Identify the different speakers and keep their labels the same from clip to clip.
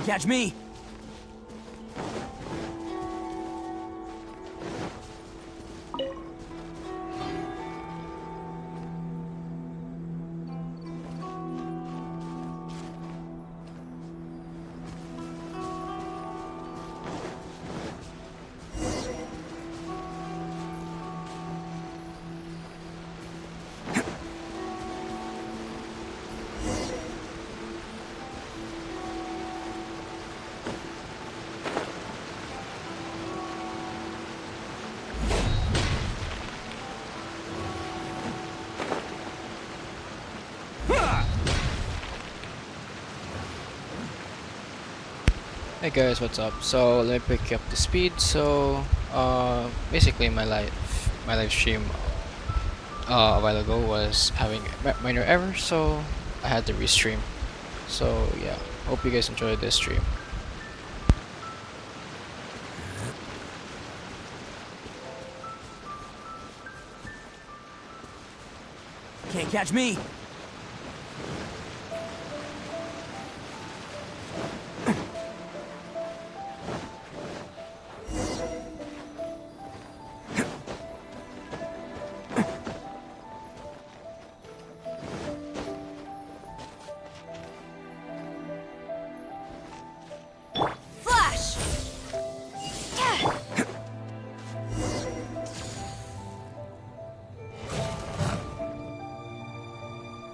Speaker 1: Can't catch me!
Speaker 2: Hey guys, what's up? So let me pick you up the speed. So basically my live stream a while ago was having minor error, so I had to restream. So yeah, hope you guys enjoyed this stream.
Speaker 1: Can't catch me!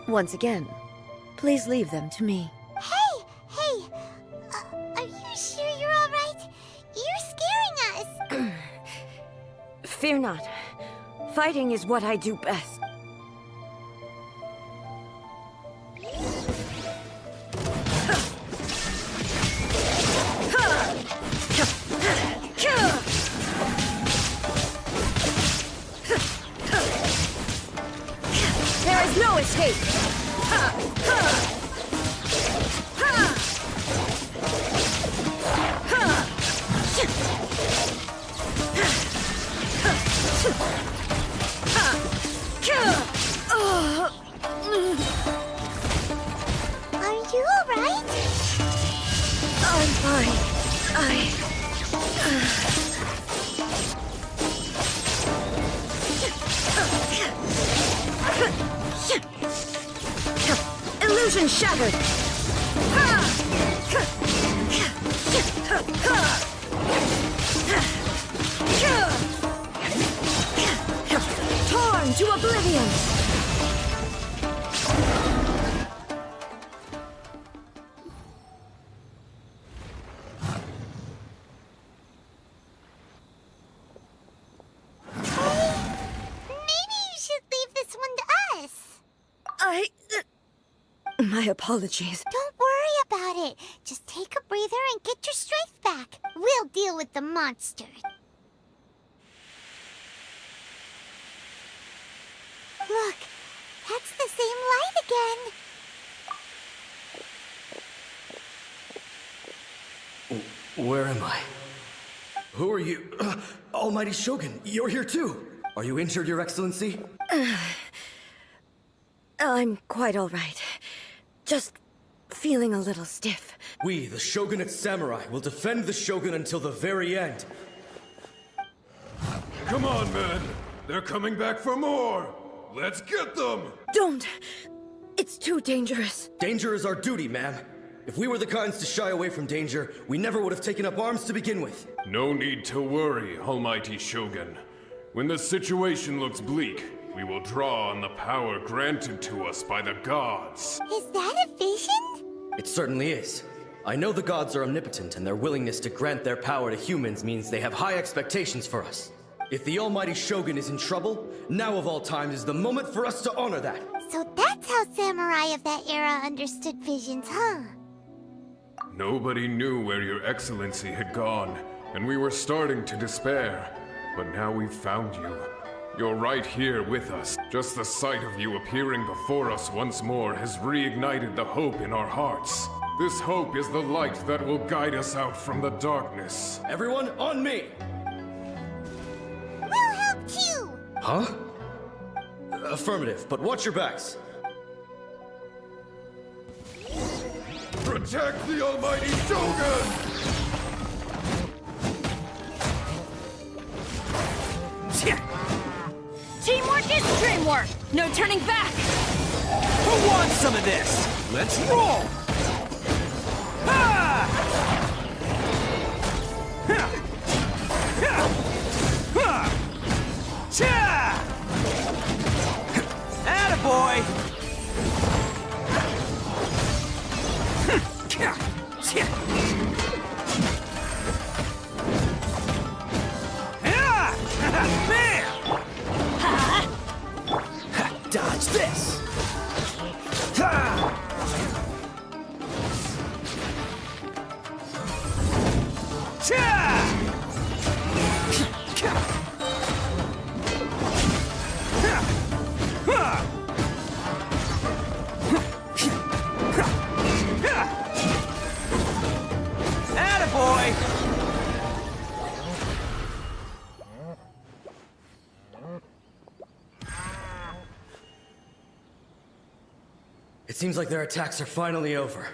Speaker 3: Once again, please leave them to me.
Speaker 4: Hey! Are you sure you're alright? You're scaring us!
Speaker 3: Fear not. Fighting is what I do best. There is no escape!
Speaker 4: Are you alright?
Speaker 3: I'm fine. Illusion shattered! Torn to oblivion!
Speaker 4: Maybe you should leave this one to us.
Speaker 3: My apologies.
Speaker 4: Don't worry about it. Just take a breather and get your strength back. We'll deal with the monster. Look, that's the same light again.
Speaker 5: Where am I? Who are you? Almighty Shogun, you're here too! Are you injured, Your Excellency?
Speaker 3: I'm quite all right. Just feeling a little stiff.
Speaker 5: We, the Shogunate Samurai, will defend the Shogun until the very end.
Speaker 6: Come on, men! They're coming back for more! Let's get them!
Speaker 3: Don't! It's too dangerous.
Speaker 5: Danger is our duty, ma'am. If we were the kinds to shy away from danger, we never would have taken up arms to begin with.
Speaker 6: No need to worry, Almighty Shogun. When the situation looks bleak, we will draw on the power granted to us by the gods.
Speaker 4: Is that a vision?
Speaker 5: It certainly is. I know the gods are omnipotent, and their willingness to grant their power to humans means they have high expectations for us. If the Almighty Shogun is in trouble, now of all times is the moment for us to honor that.
Speaker 4: So that's how samurai of that era understood visions, huh?
Speaker 6: Nobody knew where Your Excellency had gone, and we were starting to despair. But now we've found you. You're right here with us. Just the sight of you appearing before us once more has reignited the hope in our hearts. This hope is the light that will guide us out from the darkness.
Speaker 5: Everyone, on me!
Speaker 4: We'll help too!
Speaker 5: Huh? Affirmative, but watch your backs.
Speaker 6: Attack the almighty Shogun!
Speaker 3: Teamwork is dreamwork! No turning back!
Speaker 1: Who wants some of this? Let's roll! Ha! Ha! Ha! Ha! Cha! Attaboy! Bam! Dodge this! Ha! Cha! Attaboy!
Speaker 5: It seems like their attacks are finally over.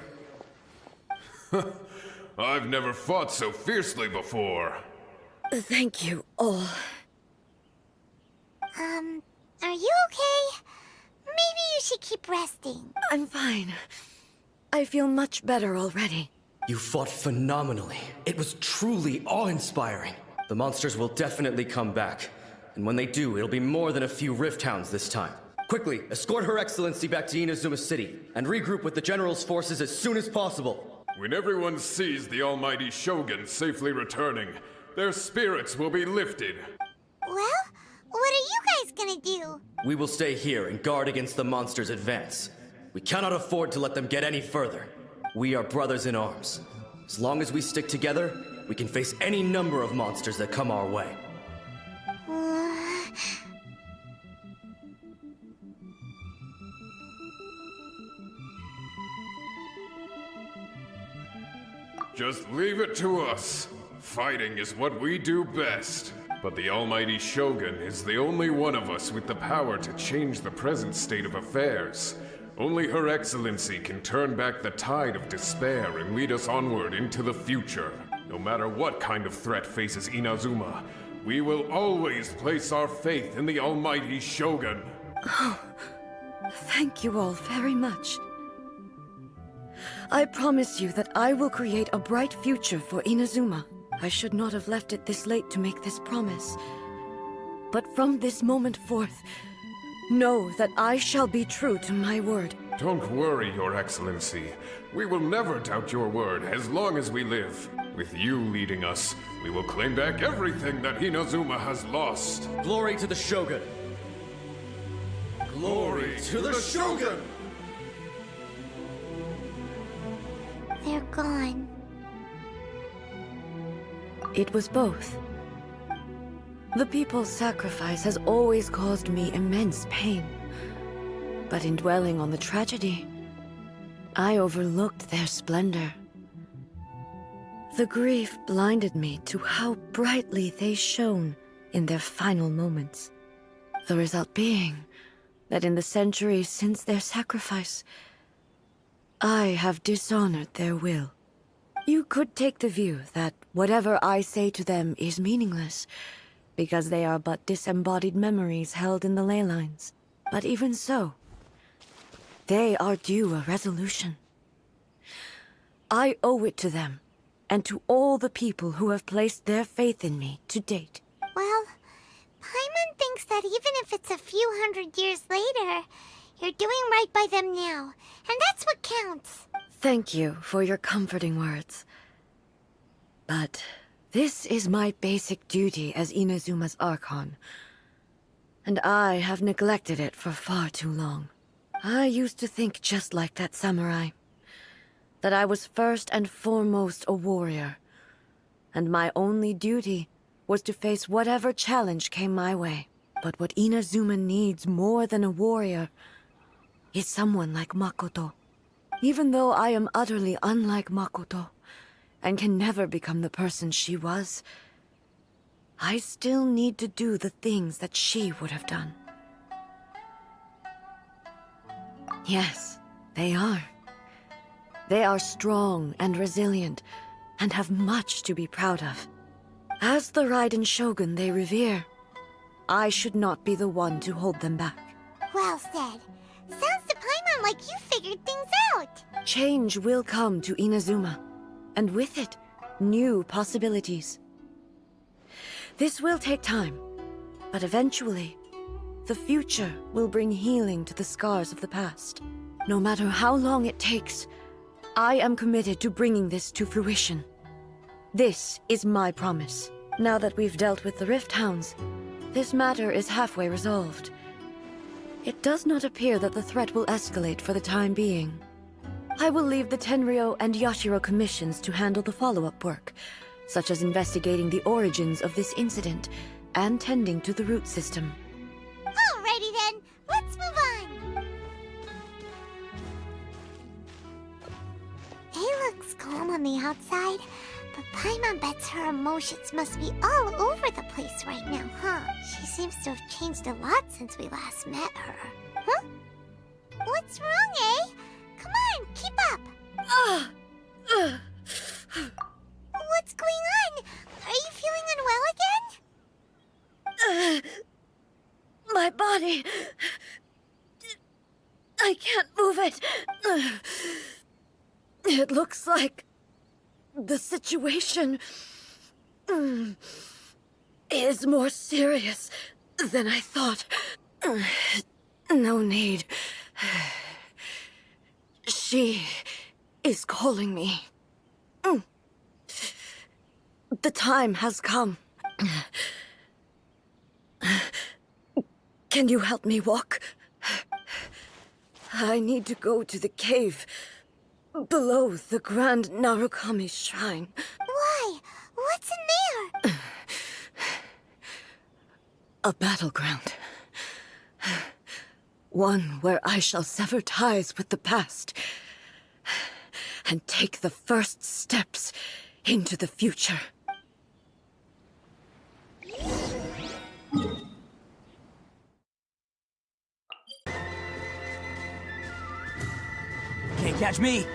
Speaker 6: I've never fought so fiercely before.
Speaker 3: Thank you all.
Speaker 4: Are you okay? Maybe you should keep resting.
Speaker 3: I'm fine. I feel much better already.
Speaker 5: You fought phenomenally. It was truly awe-inspiring. The monsters will definitely come back. And when they do, it'll be more than a few Rift Hounds this time. Quickly, escort Her Excellency back to Inazuma City, and regroup with the General's forces as soon as possible.
Speaker 6: When everyone sees the almighty Shogun safely returning, their spirits will be lifted.
Speaker 4: Well, what are you guys gonna do?
Speaker 5: We will stay here and guard against the monsters' advance. We cannot afford to let them get any further. We are brothers in arms. As long as we stick together, we can face any number of monsters that come our way.
Speaker 6: Just leave it to us. Fighting is what we do best. But the almighty Shogun is the only one of us with the power to change the present state of affairs. Only Her Excellency can turn back the tide of despair and lead us onward into the future. No matter what kind of threat faces Inazuma, we will always place our faith in the almighty Shogun.
Speaker 3: Thank you all very much. I promise you that I will create a bright future for Inazuma. I should not have left it this late to make this promise. But from this moment forth, know that I shall be true to my word.
Speaker 6: Don't worry, Your Excellency. We will never doubt your word as long as we live. With you leading us, we will claim back everything that Inazuma has lost.
Speaker 5: Glory to the Shogun!
Speaker 6: Glory to the Shogun!
Speaker 4: They're gone.
Speaker 3: It was both. The people's sacrifice has always caused me immense pain. But in dwelling on the tragedy, I overlooked their splendor. The grief blinded me to how brightly they shone in their final moments. The result being that in the centuries since their sacrifice, I have dishonored their will. You could take the view that whatever I say to them is meaningless, because they are but disembodied memories held in the ley lines. But even so, they are due a resolution. I owe it to them, and to all the people who have placed their faith in me to date.
Speaker 4: Well, Paimon thinks that even if it's a few hundred years later, you're doing right by them now, and that's what counts.
Speaker 3: Thank you for your comforting words. But this is my basic duty as Inazuma's Archon, and I have neglected it for far too long. I used to think just like that samurai, that I was first and foremost a warrior, and my only duty was to face whatever challenge came my way. But what Inazuma needs more than a warrior is someone like Makoto. Even though I am utterly unlike Makoto, and can never become the person she was, I still need to do the things that she would have done. Yes, they are. They are strong and resilient, and have much to be proud of. As the Raiden Shogun they revere, I should not be the one to hold them back.
Speaker 4: Well said. Sounds to Paimon like you figured things out.
Speaker 3: Change will come to Inazuma, and with it, new possibilities. This will take time, but eventually, the future will bring healing to the scars of the past. No matter how long it takes, I am committed to bringing this to fruition. This is my promise. Now that we've dealt with the Rift Hounds, this matter is halfway resolved. It does not appear that the threat will escalate for the time being. I will leave the Tenryo and Yashiro commissions to handle the follow-up work, such as investigating the origins of this incident and tending to the root system.
Speaker 4: Alrighty then, let's move on. It looks calm on the outside, but Paimon bets her emotions must be all over the place right now, huh? She seems to have changed a lot since we last met her. Huh? What's wrong, eh? Come on, keep up! What's going on? Are you feeling unwell again?
Speaker 3: My body... I can't move it. It looks like the situation is more serious than I thought. No need. She is calling me. The time has come. Can you help me walk? I need to go to the cave below the Grand Narukami Shrine.
Speaker 4: Why? What's in there?
Speaker 3: A battleground. One where I shall sever ties with the past and take the first steps into the future.
Speaker 1: Can't catch me!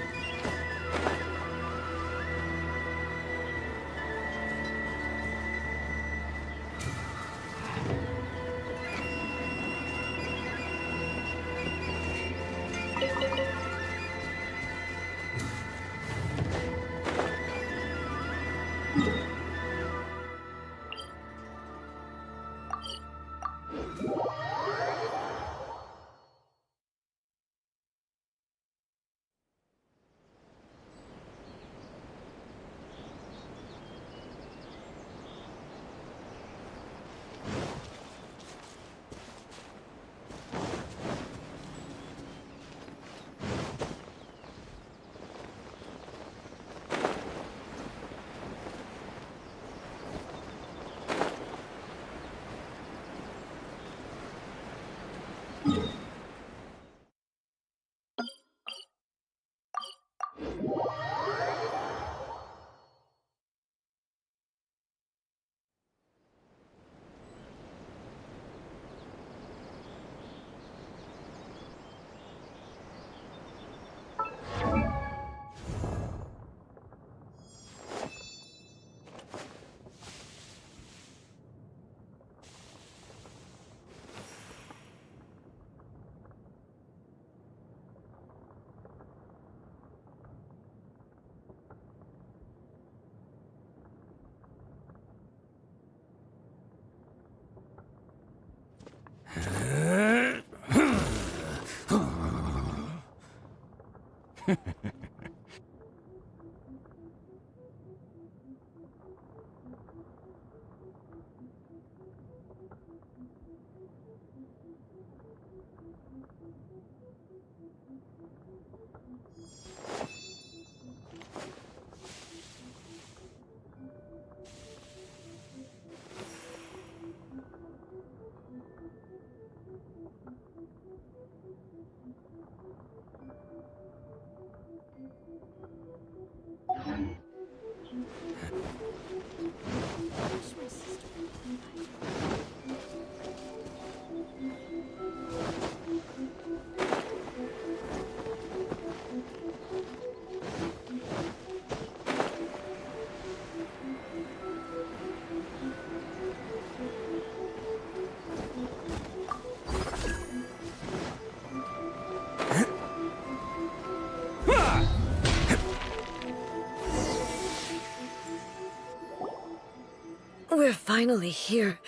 Speaker 3: finally here.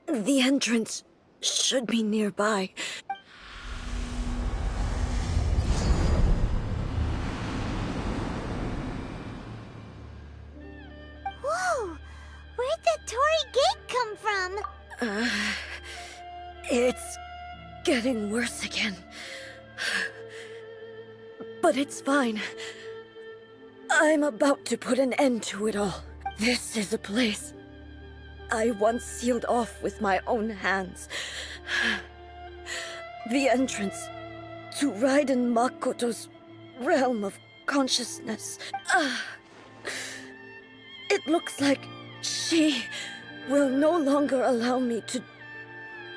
Speaker 3: The entrance should be nearby.
Speaker 4: Whoa! Where'd that Torii gate come from?
Speaker 3: It's getting worse again. But it's fine. I'm about to put an end to it all. This is a place I once sealed off with my own hands. The entrance to Raiden Makoto's realm of consciousness. It looks like she will no longer allow me to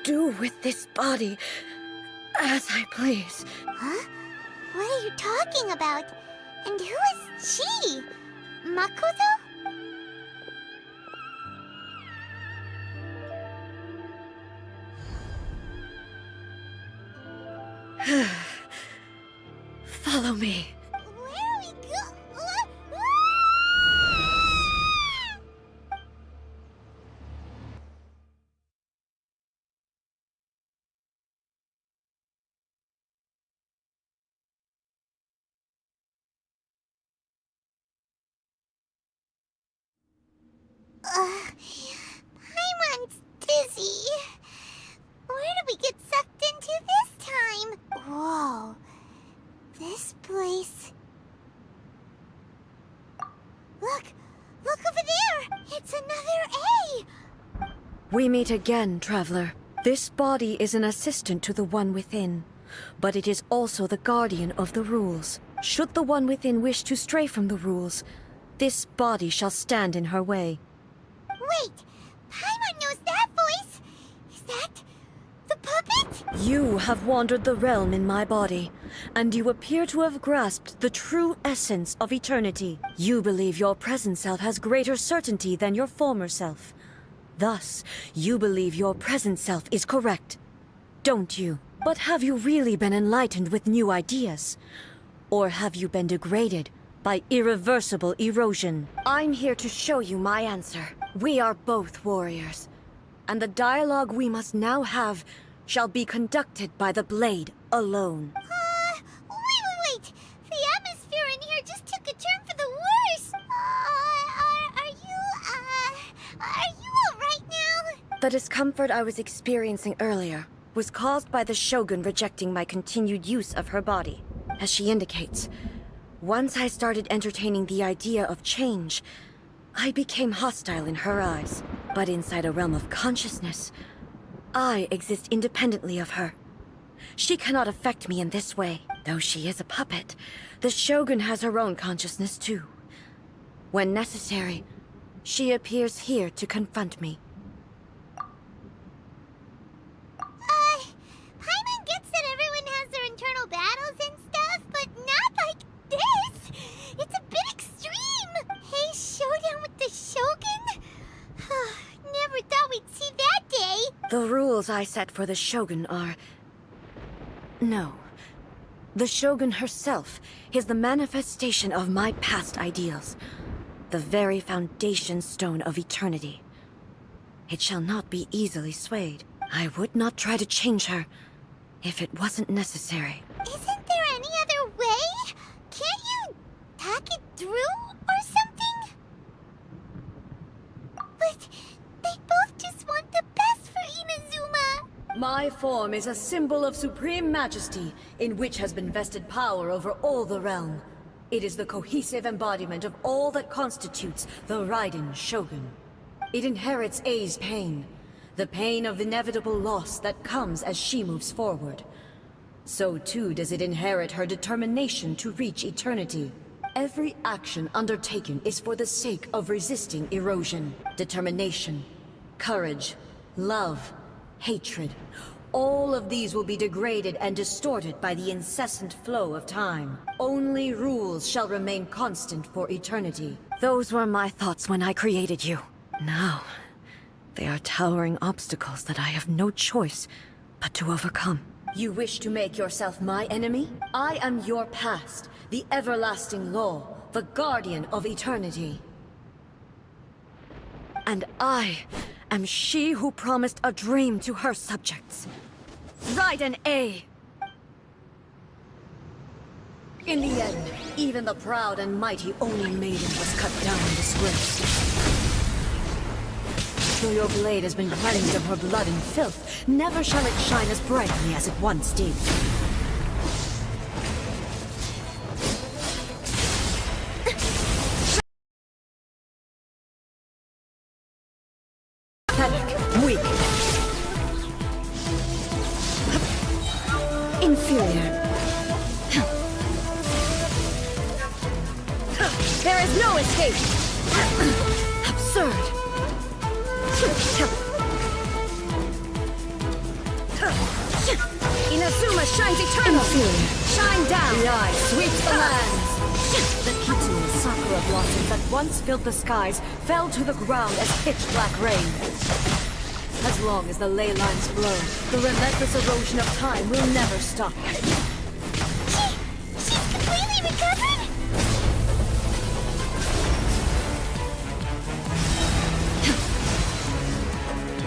Speaker 3: do with this body as I please.
Speaker 4: Huh? What are you talking about? And who is she? Makoto?
Speaker 3: Follow me.
Speaker 4: Where are we Paimon's dizzy. Where did we get sucked into this time? Whoa. This place... Look! Look over there! It's another A!
Speaker 3: We meet again, traveler. This body is an assistant to the One Within, but it is also the guardian of the rules. Should the One Within wish to stray from the rules, this body shall stand in her way.
Speaker 4: Wait! Paimon knows that voice! Is that... the puppet?
Speaker 3: You have wandered the realm in my body, and you appear to have grasped the true essence of eternity. You believe your present self has greater certainty than your former self. Thus, you believe your present self is correct, don't you? But have you really been enlightened with new ideas? Or have you been degraded by irreversible erosion? I'm here to show you my answer. We are both warriors, and the dialogue we must now have shall be conducted by the blade alone.
Speaker 4: Wait! The atmosphere in here just took a turn for the worse! Are you alright now?
Speaker 3: The discomfort I was experiencing earlier was caused by the Shogun rejecting my continued use of her body. As she indicates, once I started entertaining the idea of change, I became hostile in her eyes. But inside a realm of consciousness, I exist independently of her. She cannot affect me in this way. Though she is a puppet, the Shogun has her own consciousness too. When necessary, she appears here to confront me.
Speaker 4: Paimon gets that everyone has their internal battles and stuff, but not like this! It's a bit extreme! Hey, showdown with the Shogun? Never thought we'd see that day!
Speaker 3: The rules I set for the Shogun are... No. The Shogun herself is the manifestation of my past ideals. The very foundation stone of eternity. It shall not be easily swayed. I would not try to change her if it wasn't necessary.
Speaker 4: Isn't there any other way? Can't you talk it through or something? But they both just want the best for Inazuma.
Speaker 3: My form is a symbol of supreme majesty, in which has been vested power over all the realm. It is the cohesive embodiment of all that constitutes the Raiden Shogun. It inherits Ei's pain, the pain of inevitable loss that comes as she moves forward. So too does it inherit her determination to reach eternity. Every action undertaken is for the sake of resisting erosion. Determination, courage, love, hatred. All of these will be degraded and distorted by the incessant flow of time. Only rules shall remain constant for eternity. Those were my thoughts when I created you. Now, they are towering obstacles that I have no choice but to overcome. You wish to make yourself my enemy? I am your past, the everlasting law, the guardian of eternity. And I am she who promised a dream to her subjects. Write an A. In the end, even the proud and mighty Oni maiden was cut down in disgrace. Though your blade has been cleansed of her blood and filth, never shall it shine as brightly as it once did. Pathetic, weak, inferior. There is no escape! Absurd! Inazuma shines eternal! Inferior. Shine down! The eye sweeps the lands! The Kitsune sakura blossoms that once filled the skies fell to the ground as pitch-black rain. As long as the ley lines flow, the relentless erosion of time will never stop.
Speaker 4: She's completely recovered?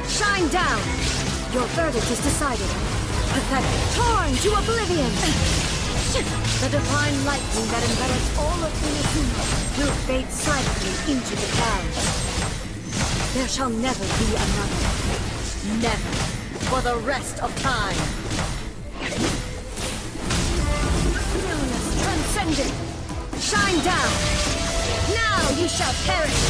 Speaker 3: Shine down! Your verdict is decided. Pathetic. Torn to oblivion! The divine lightning that envelops all of Inazuma will fade silently into the clouds. There shall never be another. Never. For the rest of time. Stillness transcendent! Shine down! Now you shall perish!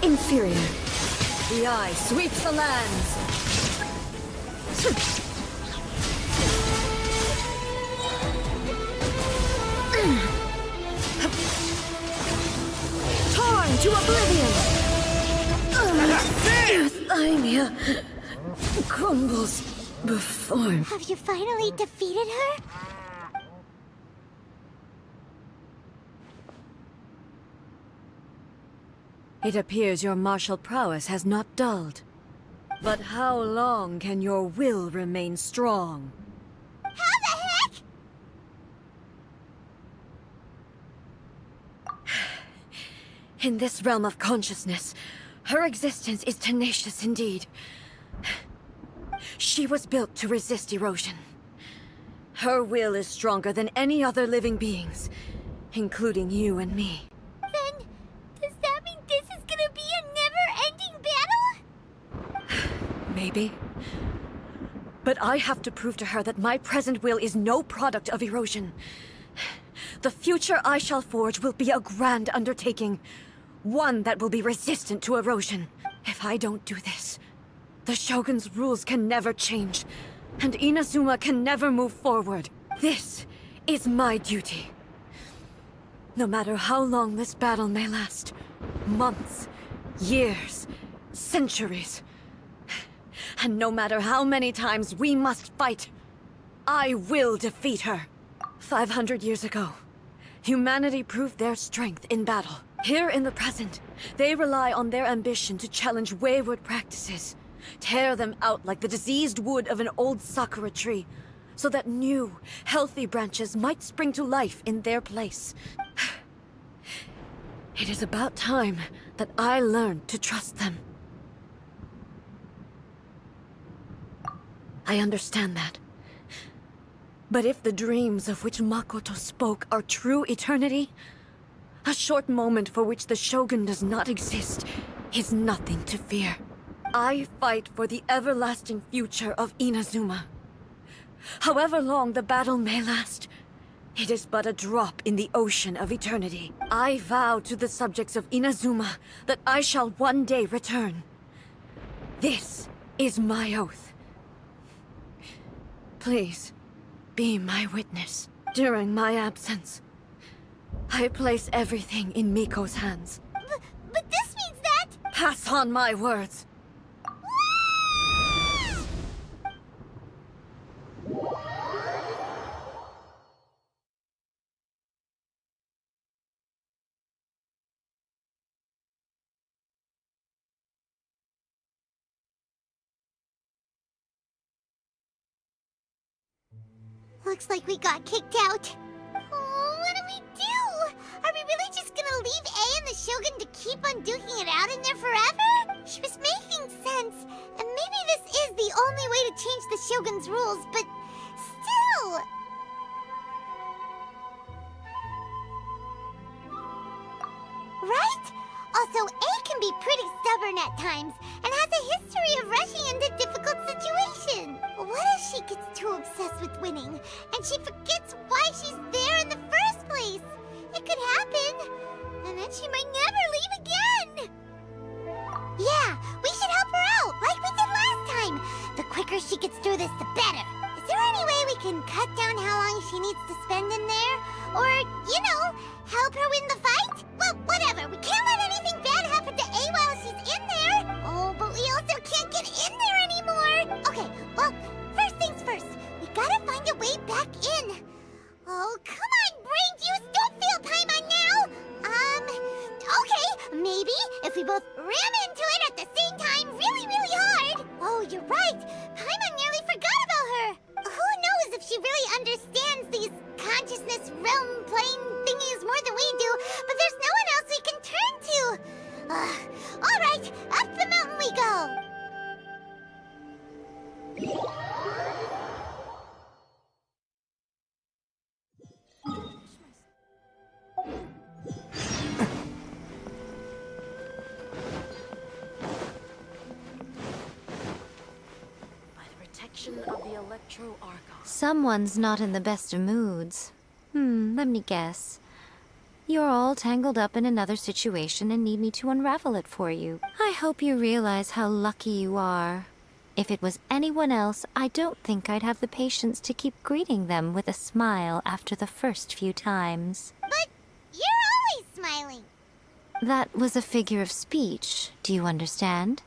Speaker 3: Inferior. The eye sweeps the lands. Torn to oblivion. Euthymia crumbles before me.
Speaker 4: Have you finally defeated her?
Speaker 3: It appears your martial prowess has not dulled. But how long can your will remain strong?
Speaker 4: How the heck?
Speaker 3: In this realm of consciousness, her existence is tenacious indeed. She was built to resist erosion. Her will is stronger than any other living being's, including you and me.
Speaker 4: Then, does that mean this is gonna be a never-ending battle?
Speaker 3: Maybe. But I have to prove to her that my present will is no product of erosion. The future I shall forge will be a grand undertaking. One that will be resistant to erosion. If I don't do this, the Shogun's rules can never change, and Inazuma can never move forward. This is my duty. No matter how long this battle may last, months, years, centuries, and no matter how many times we must fight, I will defeat her. 500 years ago, humanity proved their strength in battle. Here in the present, they rely on their ambition to challenge wayward practices, tear them out like the diseased wood of an old sakura tree, so that new, healthy branches might spring to life in their place. It is about time that I learned to trust them. I understand that. But if the dreams of which Makoto spoke are true eternity, a short moment for which the Shogun does not exist is nothing to fear. I fight for the everlasting future of Inazuma. However long the battle may last, it is but a drop in the ocean of eternity. I vow to the subjects of Inazuma that I shall one day return. This is my oath. Please, be my witness. During my absence, I place everything in Miko's hands.
Speaker 4: But this means that...
Speaker 3: Pass on my words.
Speaker 4: Looks like we got kicked out. Oh, what do we do? Are we really just gonna leave A and the Shogun to keep on duking it out in there forever? She was making sense, and maybe this is the only way to change the Shogun's rules, but still... Right? Also, A can be pretty stubborn at times, and has a history of rushing into difficult situations. What if she gets too obsessed with winning, and she forgets why she's there in the first place? It could happen, and then she might never leave again. Yeah, we should help her out, like we did last time. The quicker she gets through this, the better. Is there any way we can cut down how long she needs to spend in there? Or, you know, help her win the fight? Well, whatever. We can't let anything bad happen to A while she's in there. Oh, but we also can't get in there anymore. Okay, well, first things first. We gotta find a way back in. Oh, come on, brain juice. Don't feel Paimon now. Okay, maybe if we both ram into it at the same time really, really hard. Oh, you're right. Paimon nearly forgot about her. Who knows if she really understands these consciousness realm plane thingies more than we do, but there's no one else we can turn to. All right, up the mountain we go.
Speaker 3: Of the Electro Archon.
Speaker 7: Someone's not in the best of moods. Let me guess. You're all tangled up in another situation and need me to unravel it for you. I hope you realize how lucky you are. If it was anyone else, I don't think I'd have the patience to keep greeting them with a smile after the first few times.
Speaker 4: But you're always smiling.
Speaker 7: That was a figure of speech, do you understand?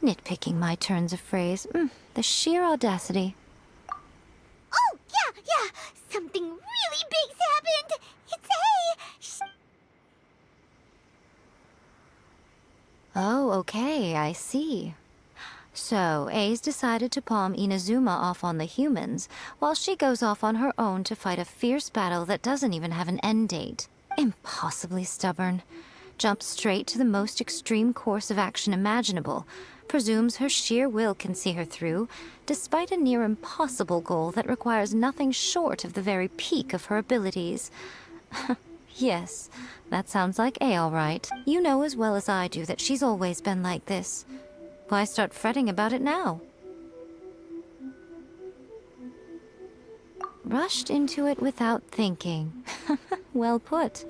Speaker 7: Nitpicking my turns of phrase. The sheer audacity.
Speaker 4: Oh, yeah. Something really big's happened. It's A.
Speaker 7: Oh, okay, I see. So, A's decided to palm Inazuma off on the humans, while she goes off on her own to fight a fierce battle that doesn't even have an end date. Impossibly stubborn. Jumps straight to the most extreme course of action imaginable, presumes her sheer will can see her through, despite a near impossible goal that requires nothing short of the very peak of her abilities. Yes, that sounds like A all right. You know as well as I do that she's always been like this. Why start fretting about it now? Rushed into it without thinking. Well put.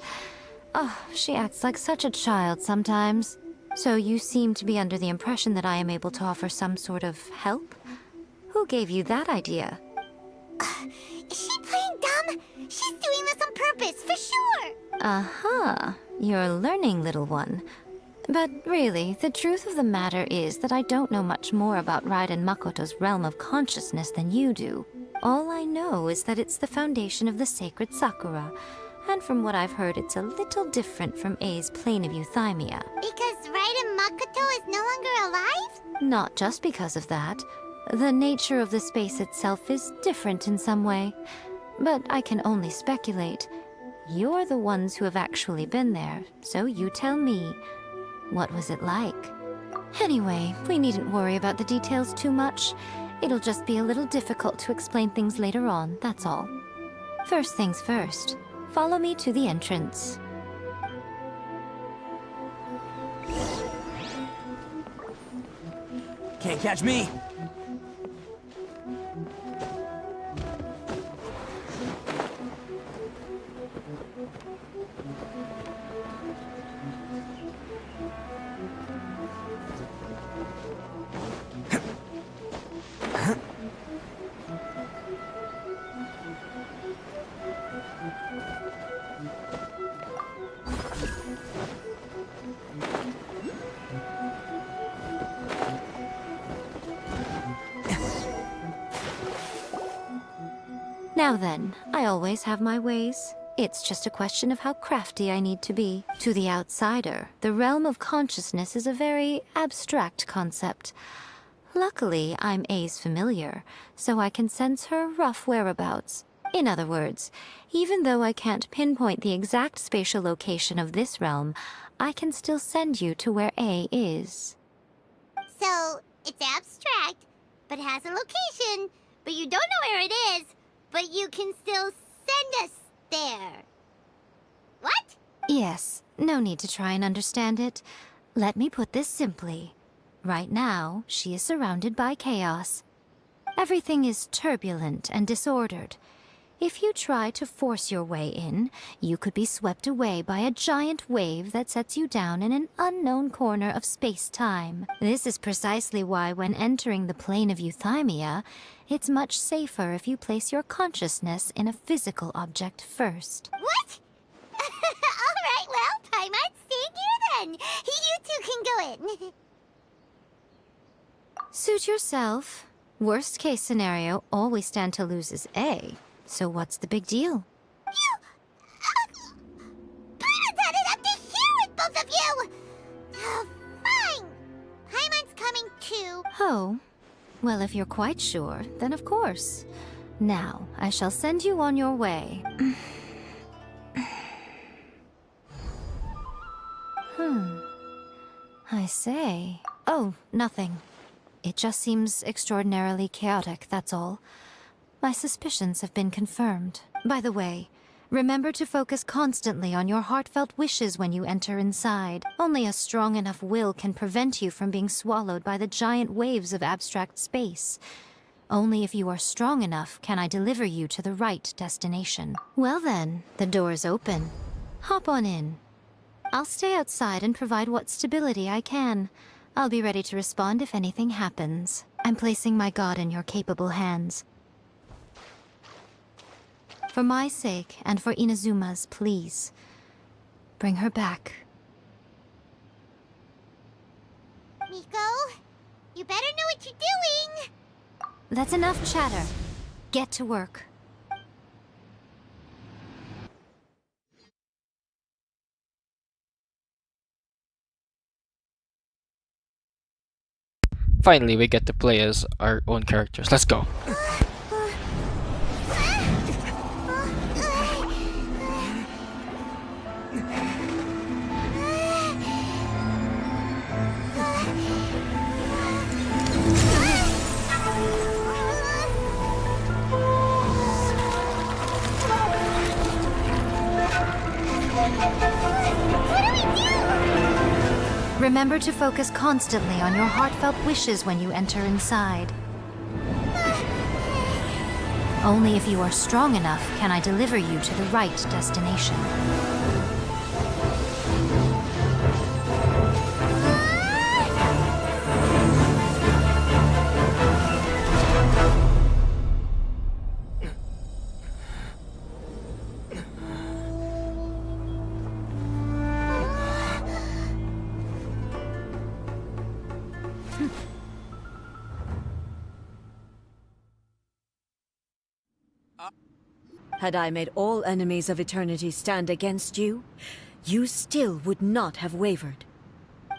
Speaker 7: Oh, she acts like such a child sometimes. So you seem to be under the impression that I am able to offer some sort of help? Who gave you that idea?
Speaker 4: Is she playing dumb? She's doing this on purpose, for sure.
Speaker 7: Uh-huh. You're learning, little one. But really, the truth of the matter is that I don't know much more about Raiden Makoto's realm of consciousness than you do. All I know is that it's the foundation of the sacred Sakura, and from what I've heard, it's a little different from A's plane of euthymia.
Speaker 4: Because Raiden Makoto is no longer alive?
Speaker 7: Not just because of that. The nature of the space itself is different in some way. But I can only speculate. You're the ones who have actually been there, so you tell me. What was it like? Anyway, we needn't worry about the details too much. It'll just be a little difficult to explain things later on, that's all. First things first. Follow me to the entrance.
Speaker 1: Can't catch me.
Speaker 7: Now then, I always have my ways. It's just a question of how crafty I need to be. To the outsider, the realm of consciousness is a very abstract concept. Luckily, I'm A's familiar, so I can sense her rough whereabouts. In other words, even though I can't pinpoint the exact spatial location of this realm, I can still send you to where A is.
Speaker 4: So, it's abstract, but has a location, but you don't know where it is, but you can still send us there. What?
Speaker 7: Yes, no need to try and understand it. Let me put this simply. Right now, she is surrounded by chaos. Everything is turbulent and disordered. If you try to force your way in, you could be swept away by a giant wave that sets you down in an unknown corner of space-time. This is precisely why when entering the plane of euthymia, it's much safer if you place your consciousness in a physical object first.
Speaker 4: What? Alright, well, Paimon, stay here then. You two can go in.
Speaker 7: Suit yourself. Worst case scenario, all we stand to lose is A. So what's the big deal?
Speaker 4: Paimon's had it up to here with both of you! Fine! Paimon's coming too.
Speaker 7: Oh, well, if you're quite sure, then of course. Now, I shall send you on your way. I say. Oh, nothing. It just seems extraordinarily chaotic, that's all. My suspicions have been confirmed. By the way, remember to focus constantly on your heartfelt wishes when you enter inside. Only a strong enough will can prevent you from being swallowed by the giant waves of abstract space. Only if you are strong enough can I deliver you to the right destination. Well then, the door is open. Hop on in. I'll stay outside and provide what stability I can. I'll be ready to respond if anything happens. I'm placing my god in your capable hands. For my sake, and for Inazuma's, please. Bring her back.
Speaker 4: Miko, you better know what you're doing!
Speaker 7: That's enough chatter. Get to work.
Speaker 2: Finally, we get to play as our own characters. Let's go.
Speaker 7: Remember to focus constantly on your heartfelt wishes when you enter inside. Only if you are strong enough can I deliver you to the right destination.
Speaker 3: Had I made all enemies of eternity stand against you, you still would not have wavered.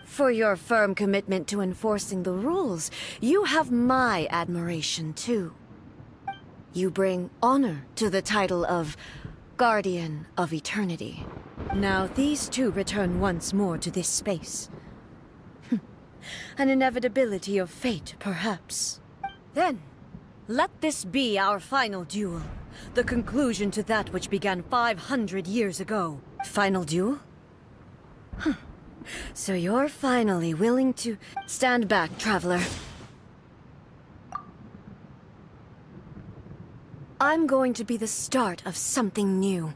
Speaker 3: For your firm commitment to enforcing the rules, you have my admiration too. You bring honor to the title of Guardian of Eternity. Now these two return once more to this space. An inevitability of fate, perhaps. Then, let this be our final duel. The conclusion to that which began 500 years ago. Final duel? So you're finally willing to stand back, traveler. I'm going to be the start of something new.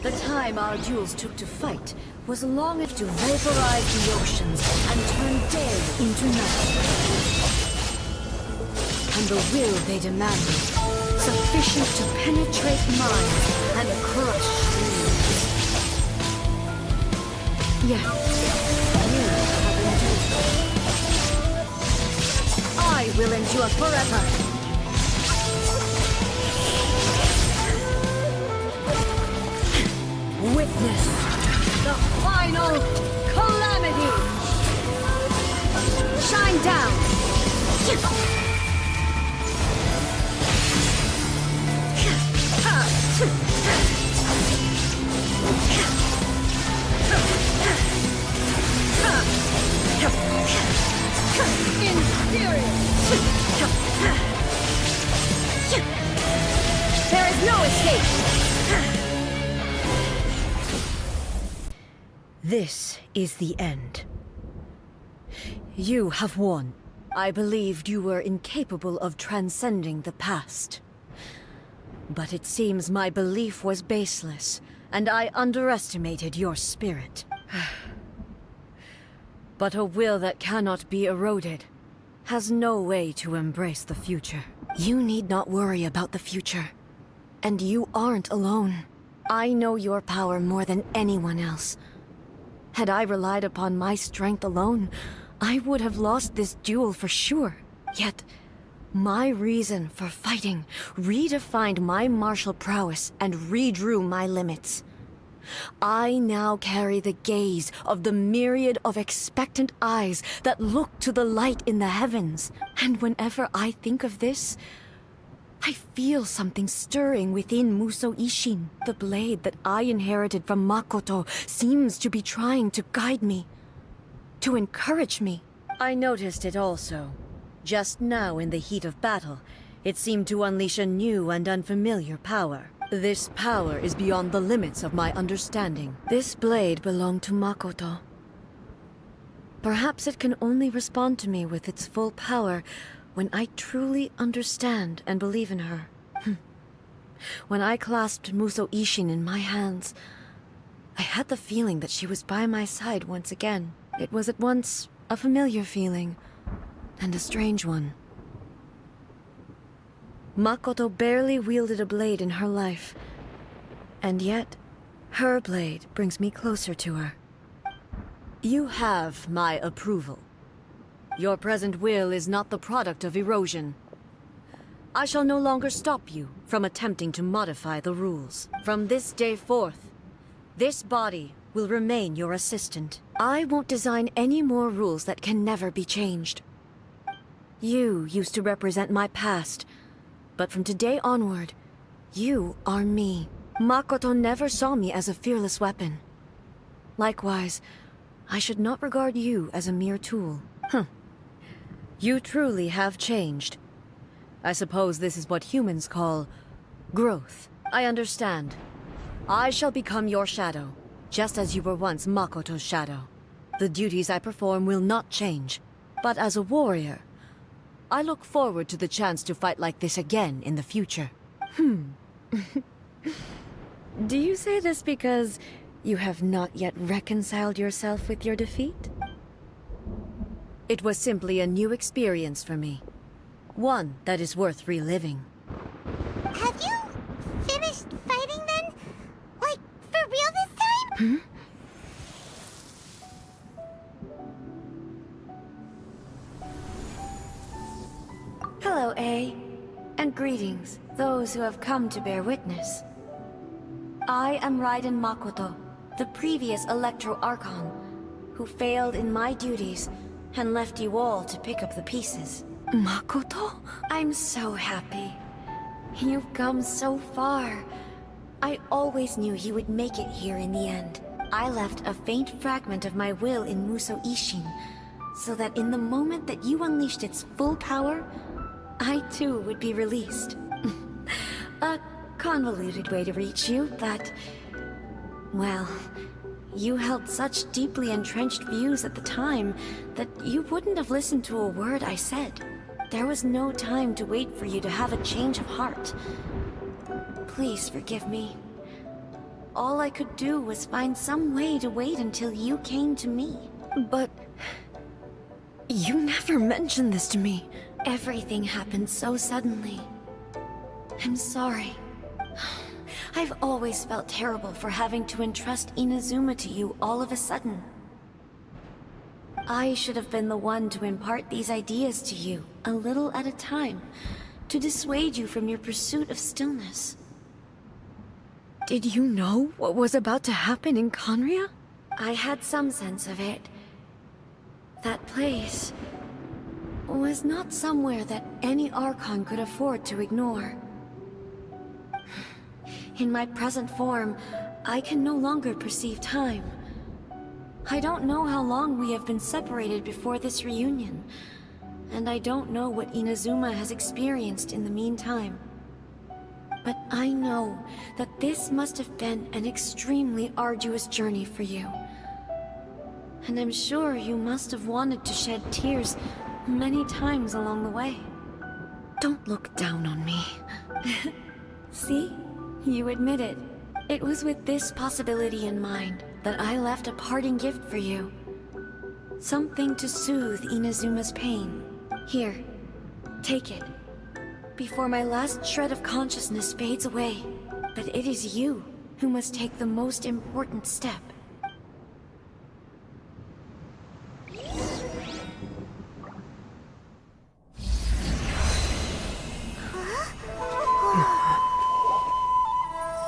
Speaker 3: The time our duels took to fight was long enough to vaporize the oceans and turn day into night. And the will they demanded, sufficient to penetrate minds and crush dreams. Yet, you have endured. I will endure forever. Witness the final calamity! Shine down! There is no escape! This is the end. You have won. I believed you were incapable of transcending the past. But it seems my belief was baseless, and I underestimated your spirit. But a will that cannot be eroded has no way to embrace the future. You need not worry about the future. And you aren't alone. I know your power more than anyone else. Had I relied upon my strength alone, I would have lost this duel for sure. Yet, my reason for fighting redefined my martial prowess and redrew my limits. I now carry the gaze of the myriad of expectant eyes that look to the light in the heavens. And whenever I think of this, I feel something stirring within Musou Ishin. The blade that I inherited from Makoto seems to be trying to guide me, to encourage me. I noticed it also. Just now in the heat of battle, it seemed to unleash a new and unfamiliar power. This power is beyond the limits of my understanding. This blade belonged to Makoto. Perhaps it can only respond to me with its full power when I truly understand and believe in her. When I clasped Musou Ishin in my hands, I had the feeling that she was by my side once again. It was at once a familiar feeling and a strange one. Makoto barely wielded a blade in her life, and yet her blade brings me closer to her. You have my approval. Your present will is not the product of erosion. I shall no longer stop you from attempting to modify the rules. From this day forth, this body will remain your assistant. I won't design any more rules that can never be changed. You used to represent my past, but from today onward, you are me. Makoto never saw me as a fearless weapon. Likewise, I should not regard you as a mere tool. You truly have changed. I suppose this is what humans call growth. I understand. I shall become your shadow, just as you were once Makoto's shadow. The duties I perform will not change, but as a warrior, I look forward to the chance to fight like this again in the future. Do you say this because you have not yet reconciled yourself with your defeat? It was simply a new experience for me. One that is worth reliving.
Speaker 4: Have you finished fighting then? Like, for real this time?
Speaker 3: Hello, A. And greetings, those who have come to bear witness. I am Raiden Makoto, the previous Electro Archon, who failed in my duties and left you all to pick up the pieces. Makoto? I'm so happy. You've come so far. I always knew you would make it here in the end. I left a faint fragment of my will in Musou Ishin, so that in the moment that you unleashed its full power, I too would be released. A convoluted way to reach you, but... well, you held such deeply entrenched views at the time that you wouldn't have listened to a word I said. There was no time to wait for you to have a change of heart. Please forgive me. All I could do was find some way to wait until you came to me. But... you never mentioned this to me. Everything happened so suddenly. I'm sorry. I've always felt terrible for having to entrust Inazuma to you all of a sudden. I should have been the one to impart these ideas to you, a little at a time, to dissuade you from your pursuit of stillness. Did you know what was about to happen in Conria? I had some sense of it. That place was not somewhere that any Archon could afford to ignore. In my present form, I can no longer perceive time. I don't know how long we have been separated before this reunion, and I don't know what Inazuma has experienced in the meantime. But I know that this must have been an extremely arduous journey for you. And I'm sure you must have wanted to shed tears many times along the way. Don't look down on me. See? You admit it. It was with this possibility in mind that I left a parting gift for you. Something to soothe Inazuma's pain. Here, take it. Before my last shred of consciousness fades away. But it is you who must take the most important step.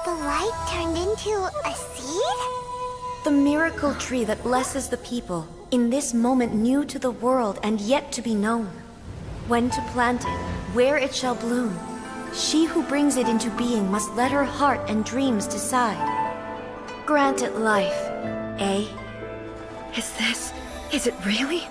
Speaker 4: The light turned into a seed?
Speaker 3: The miracle tree that blesses the people, in this moment new to the world and yet to be known. When to plant it, where it shall bloom. She who brings it into being must let her heart and dreams decide. Grant it life, eh? Is it really?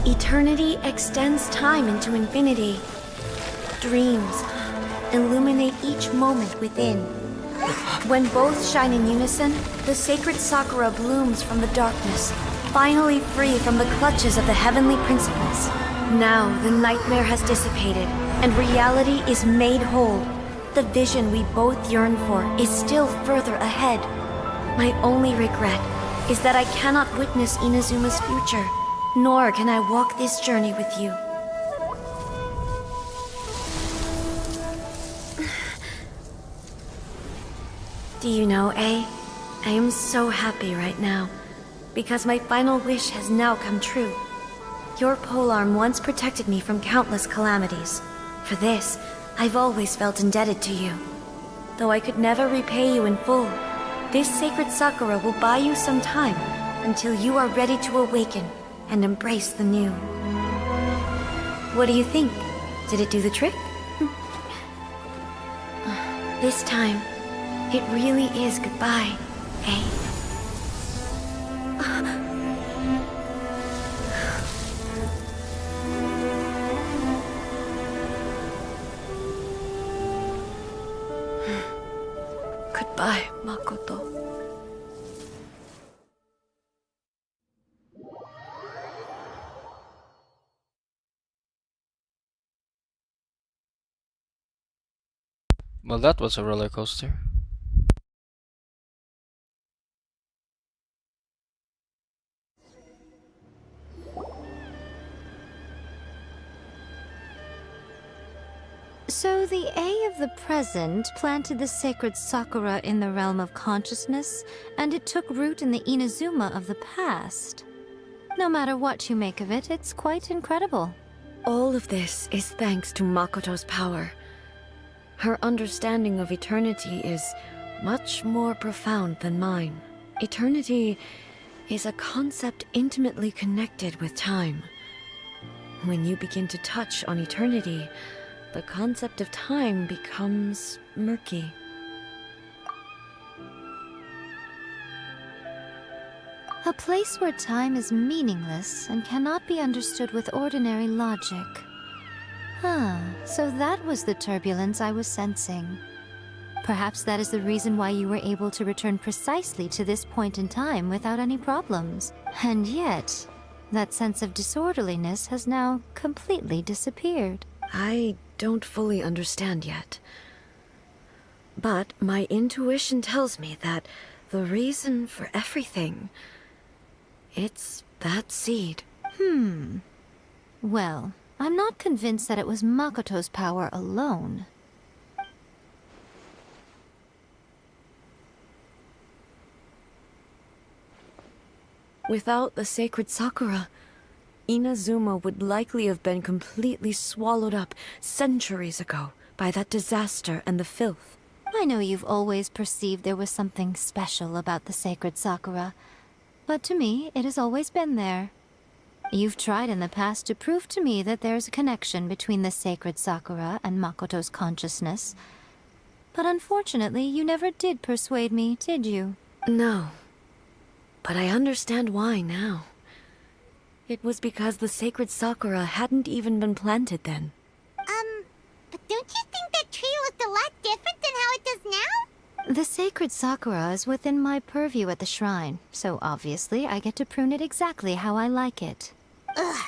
Speaker 3: Eternity extends time into infinity. Dreams illuminate each moment within. When both shine in unison, the sacred Sakura blooms from the darkness, finally free from the clutches of the heavenly principles. Now the nightmare has dissipated, and reality is made whole. The vision we both yearn for is still further ahead. My only regret is that I cannot witness Inazuma's future, nor can I walk this journey with you. Do you know, I am so happy right now, because my final wish has now come true. Your polearm once protected me from countless calamities. For this, I've always felt indebted to you. Though I could never repay you in full, this sacred Sakura will buy you some time until you are ready to awaken and embrace the new. What do you think? Did it do the trick? This time, it really is goodbye, eh? Goodbye, Makoto.
Speaker 2: Well, that was a roller coaster.
Speaker 7: So the A of the present planted the sacred Sakura in the realm of consciousness, and it took root in the Inazuma of the past. No matter what you make of it, it's quite incredible.
Speaker 3: All of this is thanks to Makoto's power. Her understanding of eternity is much more profound than mine. Eternity is a concept intimately connected with time. When you begin to touch on eternity, the concept of time becomes murky.
Speaker 7: A place where time is meaningless and cannot be understood with ordinary logic. So that was the turbulence I was sensing. Perhaps that is the reason why you were able to return precisely to this point in time without any problems. And yet, that sense of disorderliness has now completely disappeared.
Speaker 3: I don't fully understand yet. But my intuition tells me that the reason for everything, it's that seed.
Speaker 7: Well, I'm not convinced that it was Makoto's power alone.
Speaker 3: Without the sacred Sakura, Inazuma would likely have been completely swallowed up centuries ago. by that disaster and the filth.
Speaker 7: I know you've always perceived there was something special about the sacred Sakura, but to me, it has always been there. You've tried in the past to prove to me that there's a connection between the sacred Sakura and Makoto's consciousness, but unfortunately, you never did persuade me, did you?
Speaker 3: No. But I understand why now. It was because the sacred Sakura hadn't even been planted then.
Speaker 4: But don't you think that tree looked a lot different than how it does now?
Speaker 7: The sacred Sakura is within my purview at the shrine, so obviously I get to prune it exactly how I like it.
Speaker 4: Ugh.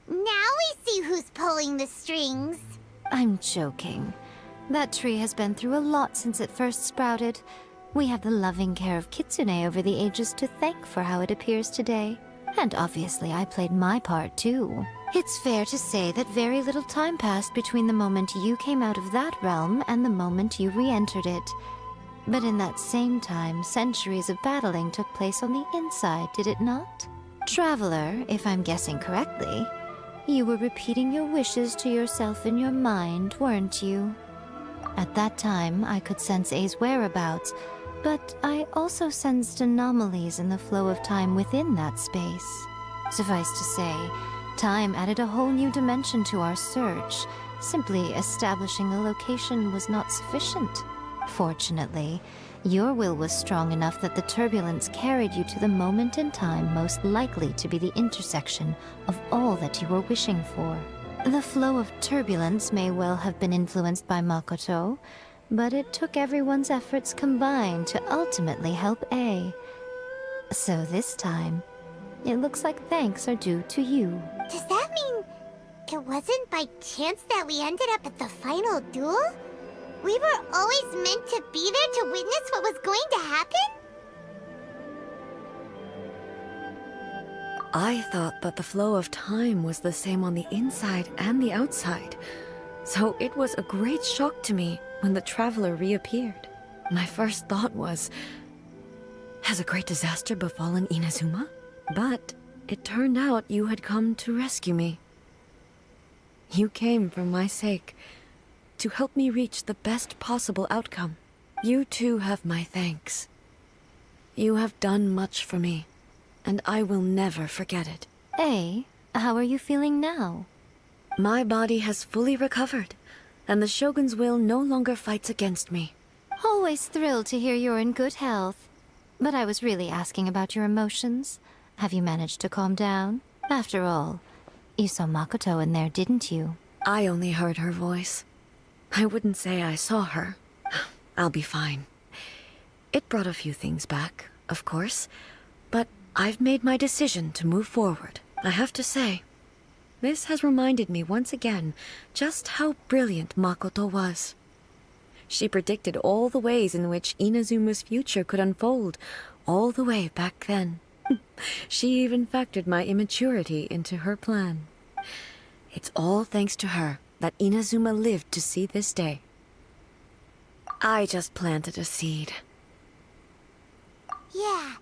Speaker 4: Now we see who's pulling the strings.
Speaker 7: I'm joking. That tree has been through a lot since it first sprouted. We have the loving care of Kitsune over the ages to thank for how it appears today. And obviously I played my part too. It's fair to say that very little time passed between the moment you came out of that realm and the moment you re-entered it. But in that same time, centuries of battling took place on the inside, did it not? Traveler, if I'm guessing correctly, you were repeating your wishes to yourself in your mind, weren't you? At that time, I could sense A's whereabouts, but I also sensed anomalies in the flow of time within that space. Suffice to say, time added a whole new dimension to our search. Simply establishing a location was not sufficient. Fortunately, your will was strong enough that the turbulence carried you to the moment in time most likely to be the intersection of all that you were wishing for. The flow of turbulence may well have been influenced by Makoto, but it took everyone's efforts combined to ultimately help A. So this time, it looks like thanks are due to you.
Speaker 4: Does that mean it wasn't by chance that we ended up at the final duel? We were always meant to be there to witness what was going to happen?
Speaker 3: I thought that the flow of time was the same on the inside and the outside, so it was a great shock to me when the traveler reappeared. My first thought was, has a great disaster befallen Inazuma? But it turned out you had come to rescue me. You came for my sake, to help me reach the best possible outcome. You too have my thanks. You have done much for me, and I will never forget it.
Speaker 7: A, how are you feeling now?
Speaker 3: My body has fully recovered, and the Shogun's will no longer fights against me.
Speaker 7: Always thrilled to hear you're in good health. But I was really asking about your emotions. Have you managed to calm down? After all, you saw Makoto in there, didn't you?
Speaker 3: I only heard her voice. I wouldn't say I saw her. I'll be fine. It brought a few things back, of course, but I've made my decision to move forward. I have to say, this has reminded me once again just how brilliant Makoto was. She predicted all the ways in which Inazuma's future could unfold, all the way back then. She even factored my immaturity into her plan. It's all thanks to her that Inazuma lived to see this day. I just planted a seed.
Speaker 4: Yeah,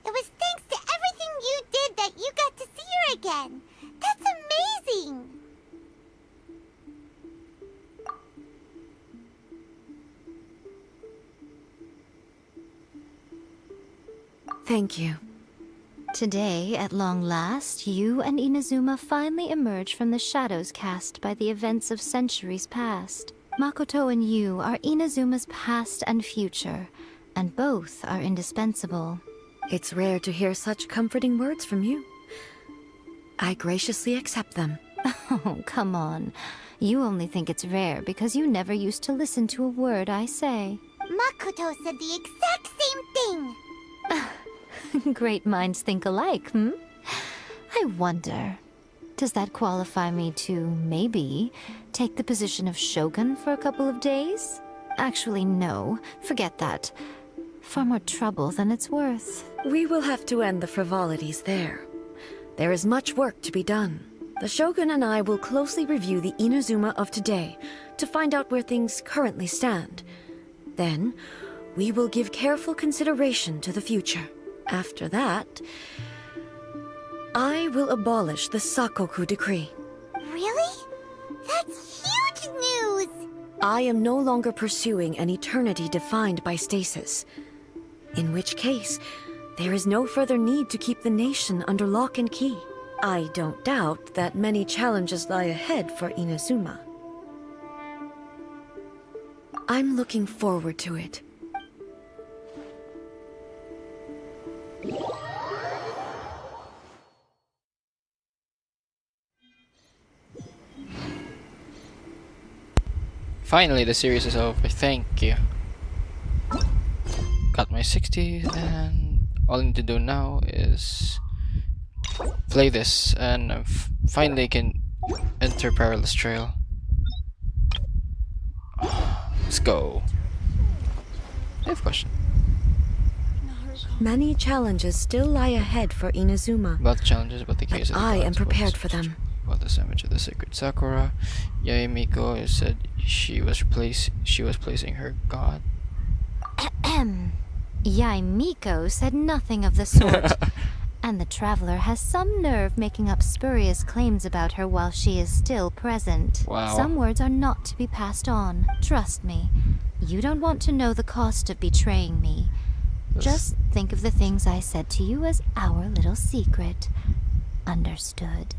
Speaker 4: it was thanks to everything you did that you got to see her again. That's amazing!
Speaker 3: Thank you.
Speaker 7: Today, at long last, you and Inazuma finally emerge from the shadows cast by the events of centuries past. Makoto and you are Inazuma's past and future, and both are indispensable.
Speaker 3: It's rare to hear such comforting words from you. I graciously accept them.
Speaker 7: Oh, come on. You only think it's rare because you never used to listen to a word I say.
Speaker 4: Makoto said the exact same thing!
Speaker 7: Great minds think alike, hmm? I wonder, does that qualify me to, maybe, take the position of Shogun for a couple of days? Actually, no. Forget that. Far more trouble than it's worth.
Speaker 3: We will have to end the frivolities there. There is much work to be done. The Shogun and I will closely review the Inazuma of today to find out where things currently stand. Then, we will give careful consideration to the future. After that, I will abolish the Sakoku decree.
Speaker 4: Really? That's huge news!
Speaker 3: I am no longer pursuing an eternity defined by stasis. In which case, there is no further need to keep the nation under lock and key. I don't doubt that many challenges lie ahead for Inazuma. I'm looking forward to it.
Speaker 2: Finally, the series is over. Thank you. Got my 60, and all I need to do now is play this, and I finally can enter Perilous Trail. Let's go. I have a question.
Speaker 3: Many challenges still lie ahead for Inazuma.
Speaker 2: About the challenges, about the case of the
Speaker 3: I am
Speaker 2: gods,
Speaker 3: prepared
Speaker 2: about
Speaker 3: for them.
Speaker 2: About the image of the sacred Sakura. Yae Miko said she was placing her god.
Speaker 7: Yae Miko said nothing of the sort. And the traveler has some nerve making up spurious claims about her while she is still present.
Speaker 2: Wow.
Speaker 7: Some words are not to be passed on. Trust me. You don't want to know the cost of betraying me. Just think of the things I said to you as our little secret. Understood?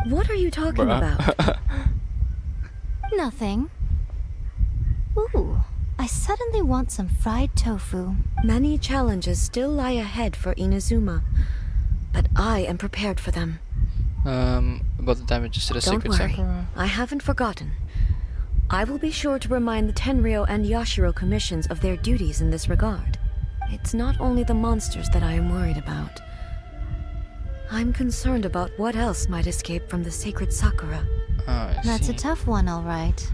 Speaker 3: What are you talking about?
Speaker 7: Nothing. Ooh, I suddenly want some fried tofu.
Speaker 3: Many challenges still lie ahead for Inazuma, but I am prepared for them.
Speaker 2: About the damages to the
Speaker 3: Don't
Speaker 2: sacred
Speaker 3: worry,
Speaker 2: Sakura.
Speaker 3: I haven't forgotten. I will be sure to remind the Tenryou and Yashiro commissions of their duties in this regard. It's not only the monsters that I am worried about. I'm concerned about what else might escape from the sacred Sakura.
Speaker 2: I
Speaker 7: That's
Speaker 2: see.
Speaker 7: a tough one, all right.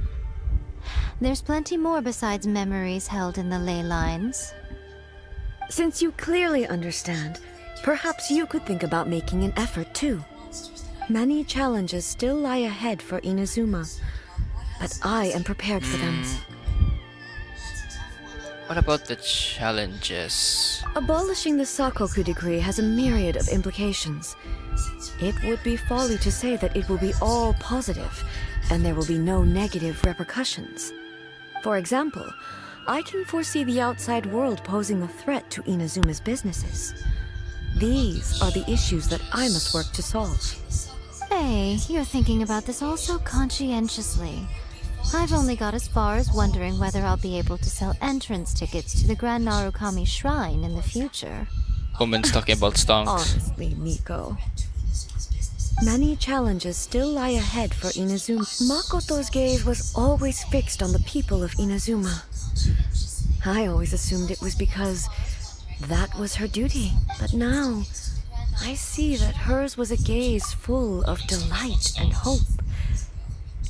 Speaker 7: There's plenty more besides memories held in the ley lines.
Speaker 3: Since you clearly understand, perhaps you could think about making an effort too. Many challenges still lie ahead for Inazuma, but I am prepared for them.
Speaker 2: What about the challenges?
Speaker 3: Abolishing the Sakoku decree has a myriad of implications. It would be folly to say that it will be all positive, and there will be no negative repercussions. For example, I can foresee the outside world posing a threat to Inazuma's businesses. These are the issues that I must work to solve.
Speaker 7: Hey, you're thinking about this all so conscientiously. I've only got as far as wondering whether I'll be able to sell entrance tickets to the Grand Narukami Shrine in the future.
Speaker 2: Woman's talking about stonks.
Speaker 3: Honestly, Miko. Many challenges still lie ahead for Inazuma. Makoto's gaze was always fixed on the people of Inazuma. I always assumed it was because that was her duty. But now, I see that hers was a gaze full of delight and hope.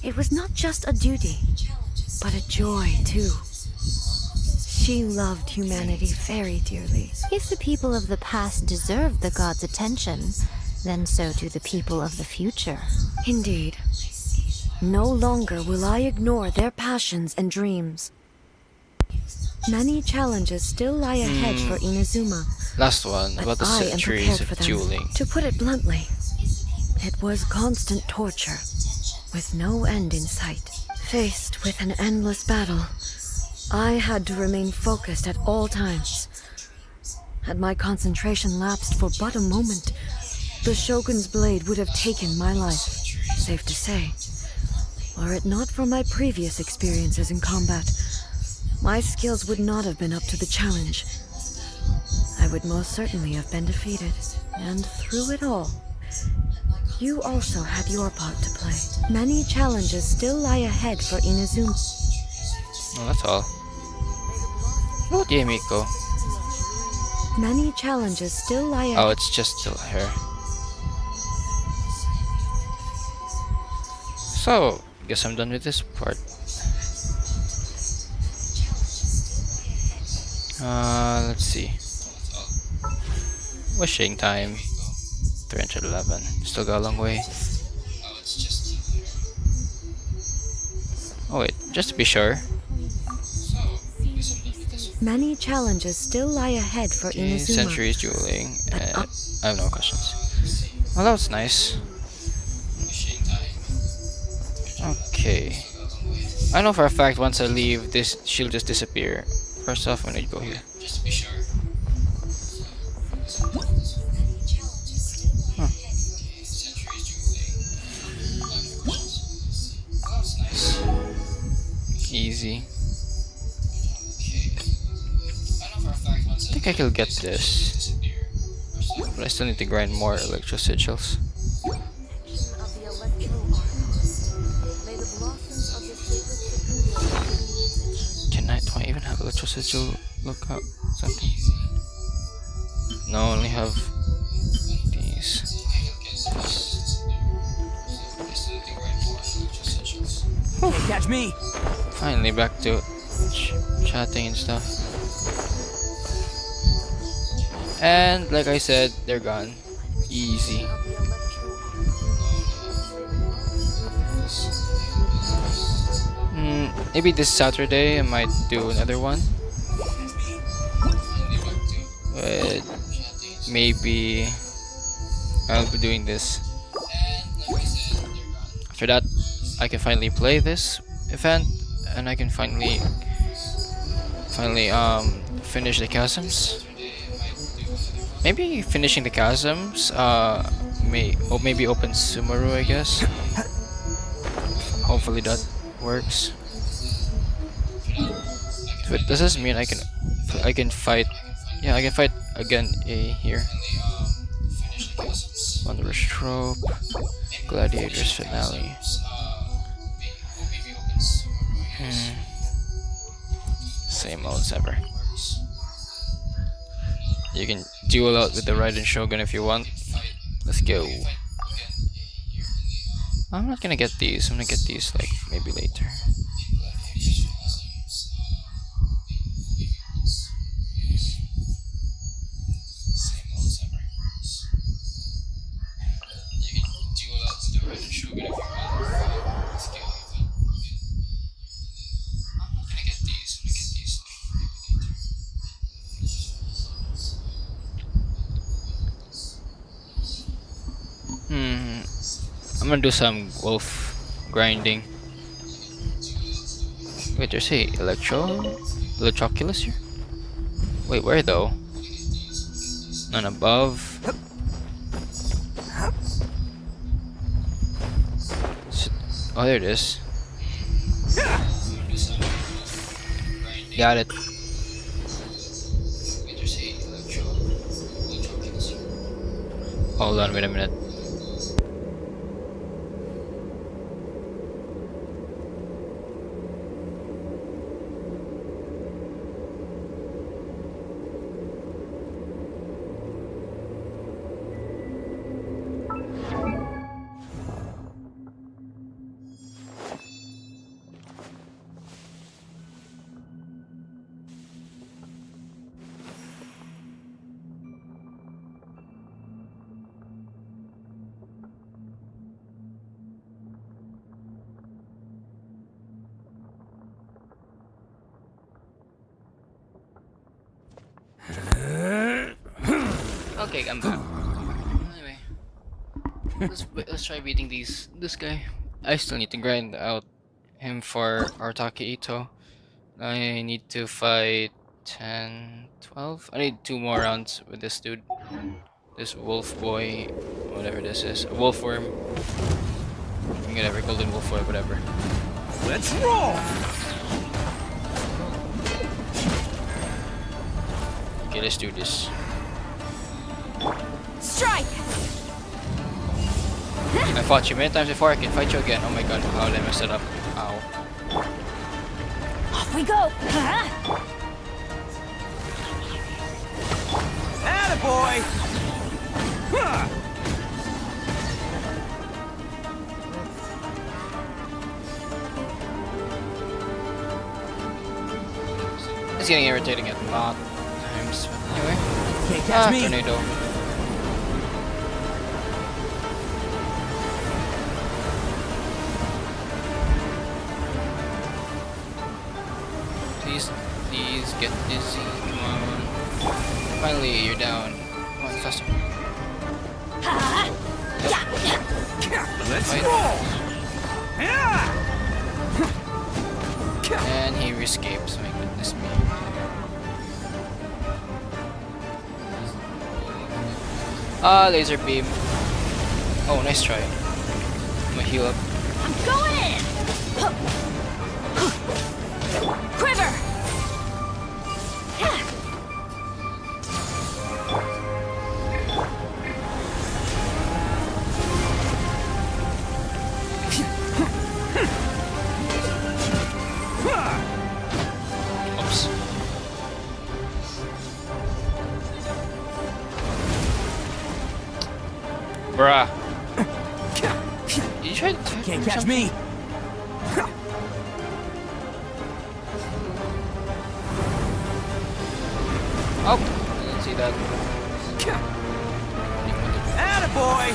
Speaker 3: It was not just a duty, but a joy, too. She loved humanity very dearly.
Speaker 7: If the people of the past deserve the god's attention, then so do the people of the future.
Speaker 3: Indeed. No longer will I ignore their passions and dreams. Many challenges still lie ahead for Inazuma,
Speaker 2: Last one,
Speaker 3: but
Speaker 2: about the
Speaker 3: I am
Speaker 2: centuries
Speaker 3: prepared
Speaker 2: of
Speaker 3: for them.
Speaker 2: dueling.
Speaker 3: To put it bluntly, it was constant torture, with no end in sight. Faced with an endless battle, I had to remain focused at all times. Had my concentration lapsed for but a moment, the Shogun's blade would have taken my life. Safe to say, were it not for my previous experiences in combat, my skills would not have been up to the challenge. I would most certainly have been defeated. And through it all, you also had your part to play. Many challenges still lie ahead for Inazuma.
Speaker 2: Oh, that's all. What about Yamiko?
Speaker 3: Many challenges still lie ahead.
Speaker 2: Oh, it's just still her. So, guess I'm done with this part. Let's see. Wishing time. 311. Still got a long way. Oh wait, just to be sure.
Speaker 3: Many challenges still lie ahead for
Speaker 2: Okay,
Speaker 3: Inazuma.
Speaker 2: centuries dueling. I have no questions. Well, that was nice. Okay. I know for a fact once I leave, this she'll just disappear. First off, I'm gonna go here. Just to be sure. Huh. Easy. I think I can get this, but I still need to grind more electro sigils. Do I even have electro sigil? Look up something. No, I only have these.
Speaker 1: Can't catch me.
Speaker 2: Finally back to chatting and stuff. And like I said, they're gone. Easy. Maybe this Saturday I might do another one. But maybe I'll be doing this. After that, I can finally play this event, and I can finally finish the chasms. Maybe finishing the chasms maybe open Sumeru, I guess. Hopefully that works. But does this mean I can fight? Yeah, I can fight again here. Wanderer's Trope, Gladiator's Finale. Same old as ever. You can duel out with the Raiden Shogun if you want. Let's go. I'm not gonna get these. I'm gonna get these like maybe later. I'm gonna do some wolf grinding. Wait, there's a Electroculus here? Wait, where though? None above. Oh, there it is. Got it. Hold on, wait a minute. Okay, I'm back. Anyway, let's try beating this guy. I still need to grind out him for Artaki Ito. I need to fight 10, 12. I need 2 more rounds with this dude. This wolf boy, whatever this is, a wolf worm. Whatever, golden wolf boy, whatever.
Speaker 1: Let's roll.
Speaker 2: Okay, let's do this.
Speaker 3: Strike!
Speaker 2: I fought you many times before, I can fight you again. Oh my god, how did I mess it up? Ow.
Speaker 3: Off we go!
Speaker 1: Attaboy! Huh.
Speaker 2: It's getting irritating at a lot of times. Anyway.
Speaker 1: Can't catch me.
Speaker 2: Tornado. Please get dizzy. Come on. Finally, you're down. Come on, faster.
Speaker 1: Let's
Speaker 2: Fight.
Speaker 1: roll. Yeah.
Speaker 2: And he escapes. My goodness me. Laser beam. Oh, nice try. I'm gonna heal up.
Speaker 3: I'm going in! Quiver!
Speaker 2: Oops. Bruh. You tried to
Speaker 1: Can't catch me.
Speaker 2: Oh, I didn't see that.
Speaker 1: Attaboy!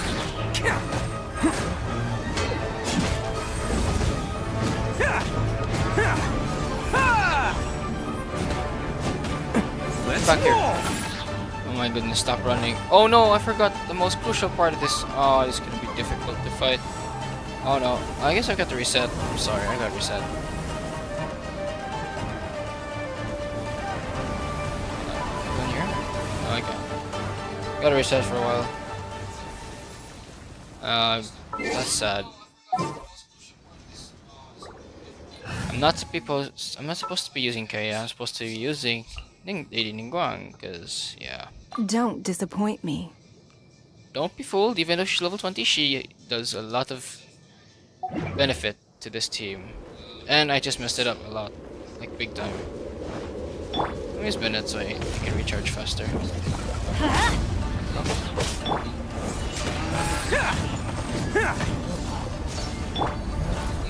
Speaker 1: Let's
Speaker 2: Back here.
Speaker 1: roll!
Speaker 2: Oh my goodness, stop running. Oh no, I forgot the most crucial part of this. Oh, it's gonna be difficult to fight. Oh no, I guess I got to reset. I'm sorry, I got reset. Going here? Oh, I got. Gotta reset for a while. That's sad. I'm not supposed to be using Kaya. I'm supposed to be using Lady Ningguang, because yeah.
Speaker 3: Don't disappoint me.
Speaker 2: Don't be fooled. Even though she's level 20, she does a lot of benefit to this team, and I just messed it up a lot, like big time. Let me spin it so I can recharge faster.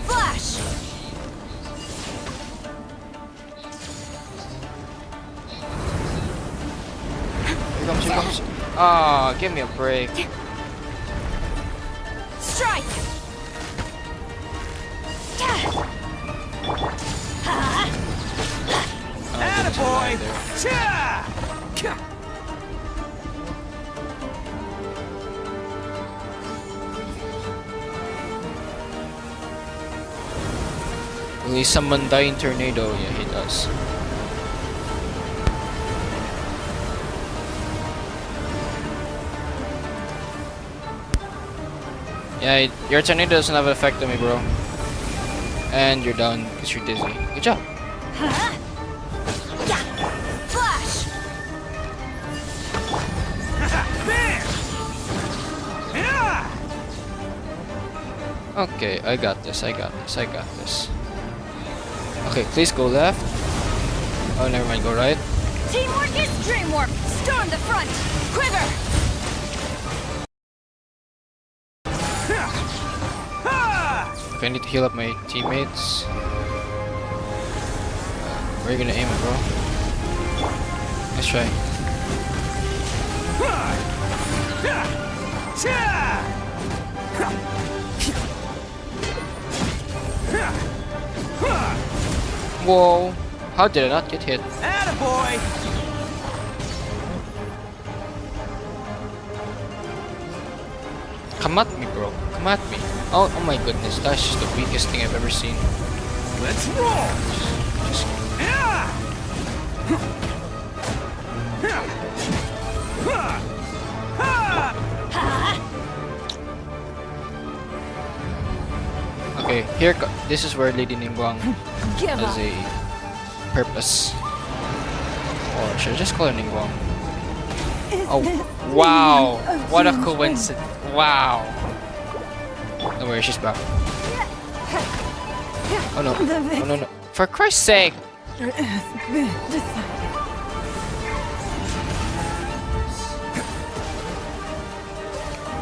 Speaker 3: Flash!
Speaker 2: Here comes. Ah, give me a break.
Speaker 3: Strike!
Speaker 1: Attaboy! Cha!
Speaker 2: Will he summon Dying Tornado? Yeah, he does. Yeah, your tornado doesn't have an effect on me, bro. And you're done because you're dizzy. Good job.
Speaker 3: Flash!
Speaker 1: Bam! Yeah!
Speaker 2: Okay, I got this. I got this. Okay, please go left. Oh, never mind. Go right.
Speaker 3: Teamwork is dreamwork! Storm the front! Quiver!
Speaker 2: Okay, I need to heal up my teammates. Where are you gonna aim it, bro? Let's try. Whoa! How did I not get hit?
Speaker 1: Attaboy!
Speaker 2: Come at me, bro. Come at me. Oh my goodness, that's just the weakest thing I've ever seen.
Speaker 1: Let's roll!
Speaker 2: Just
Speaker 1: Yeah!
Speaker 2: okay. This is where Lady Ningguang has a purpose. Or should I just call her Ningguang? Oh, wow! What a coincidence! Wow! Don't worry, she's back. Oh no! Oh no! No! For Christ's sake!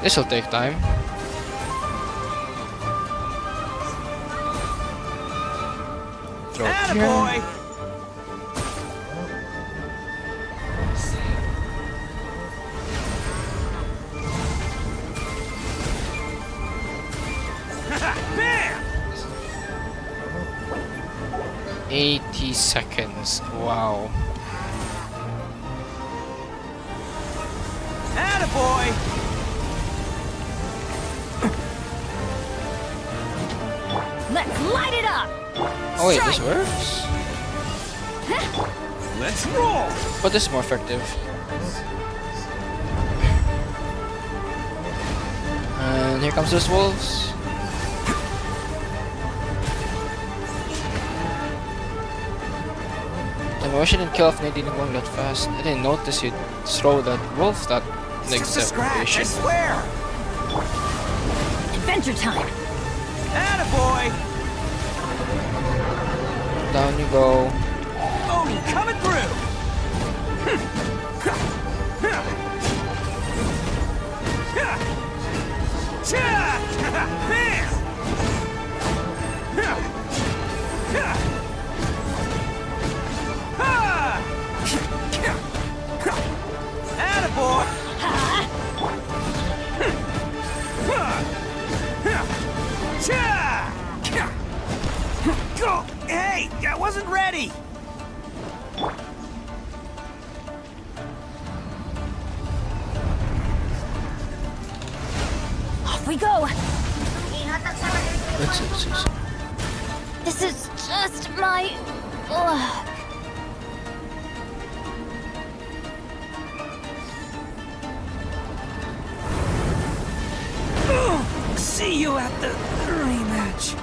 Speaker 2: This will take time. Throw it here.
Speaker 1: Attaboy! Bam!
Speaker 2: 80 seconds. Wow.
Speaker 1: Attaboy!
Speaker 3: Let's light it up!
Speaker 2: Oh wait, this works?
Speaker 1: Let's roll!
Speaker 2: But this is more effective. And here comes those wolves. I wish I didn't kill off Nadine going that fast. I didn't notice you'd throw that wolf that
Speaker 1: It's just a scratch, I swear!
Speaker 3: Adventure time!
Speaker 1: Attaboy!
Speaker 2: Down you go.
Speaker 1: Odie coming through! Attaboy! Hey, I wasn't ready!
Speaker 3: Off we go!
Speaker 7: This is just my luck.
Speaker 1: See you at the rematch.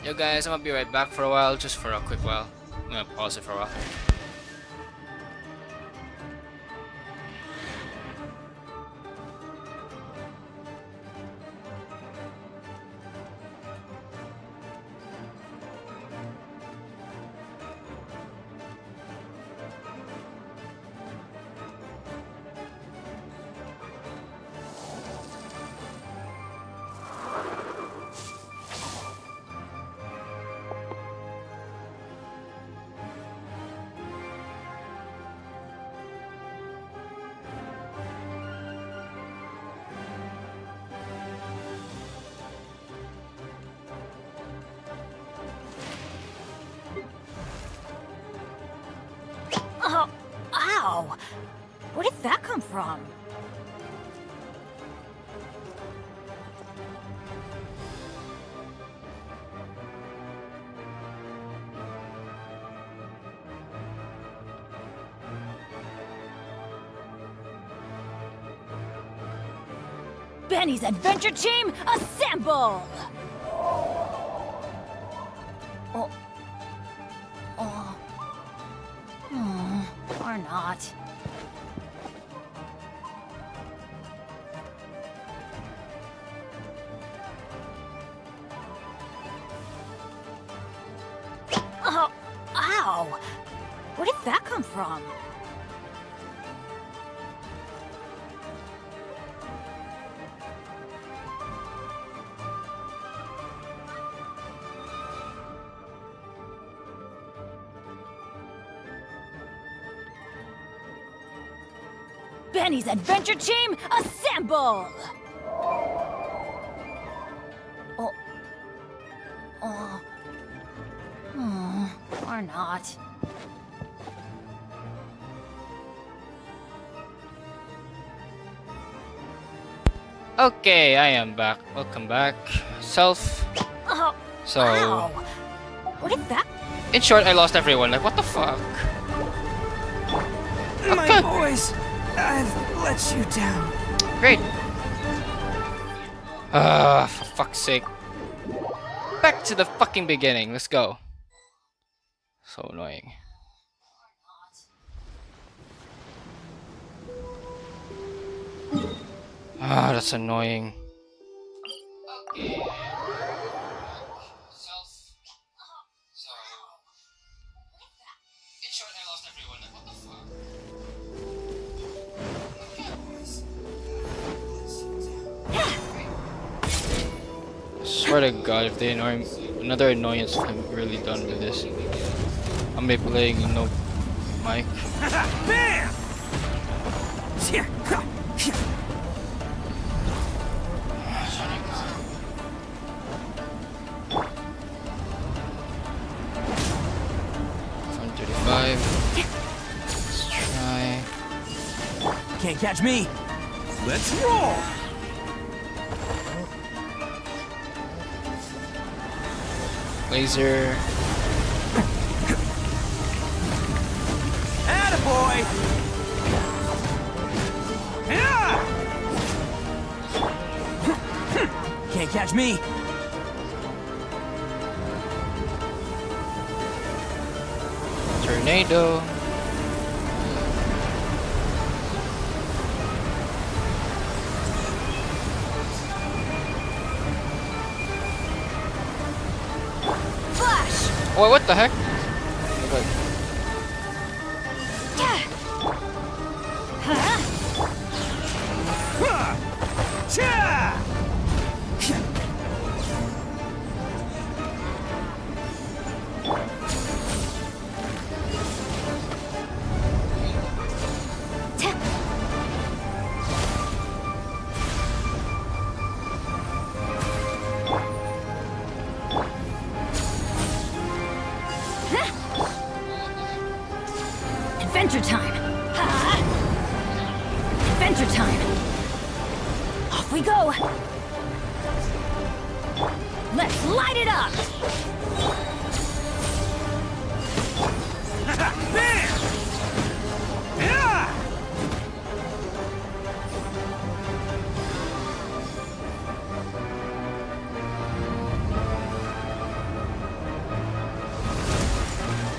Speaker 2: Yo guys, I'm gonna be right back for a while, just for a quick while. I'm gonna pause it for a while.
Speaker 3: Oh, ow! Where did that come from? Benny's Adventure Team, assemble! Oh. Oh. Or not. Oh, ow! Where did that come from? Benny's Adventure Team, assemble! Oh. Oh. Or not.
Speaker 2: Okay, I am back. Welcome back. Self.
Speaker 3: Oh,
Speaker 2: So,
Speaker 3: ow! Where did that?
Speaker 2: in short, I lost everyone. Like, what the fuck?
Speaker 1: My
Speaker 2: Okay.
Speaker 1: boys, I've let you down.
Speaker 2: Great. For fuck's sake. Back to the fucking beginning. Let's go. So annoying. That's annoying. Okay. In short, I lost everyone. Like, what the fuck? Swear to God, if they annoy another annoyance, I'm really done with this. I'm be playing no mic.
Speaker 1: Bam! Can't catch me. Let's roll!
Speaker 2: Laser.
Speaker 1: Attaboy! Yeah! Can't catch me.
Speaker 2: Tornado.
Speaker 4: Flash!
Speaker 2: Oh, what the heck? Oh my God.
Speaker 1: Cha!
Speaker 3: Adventure time! Adventure time! Off we go! Let's light it up!
Speaker 1: Bam! Yeah!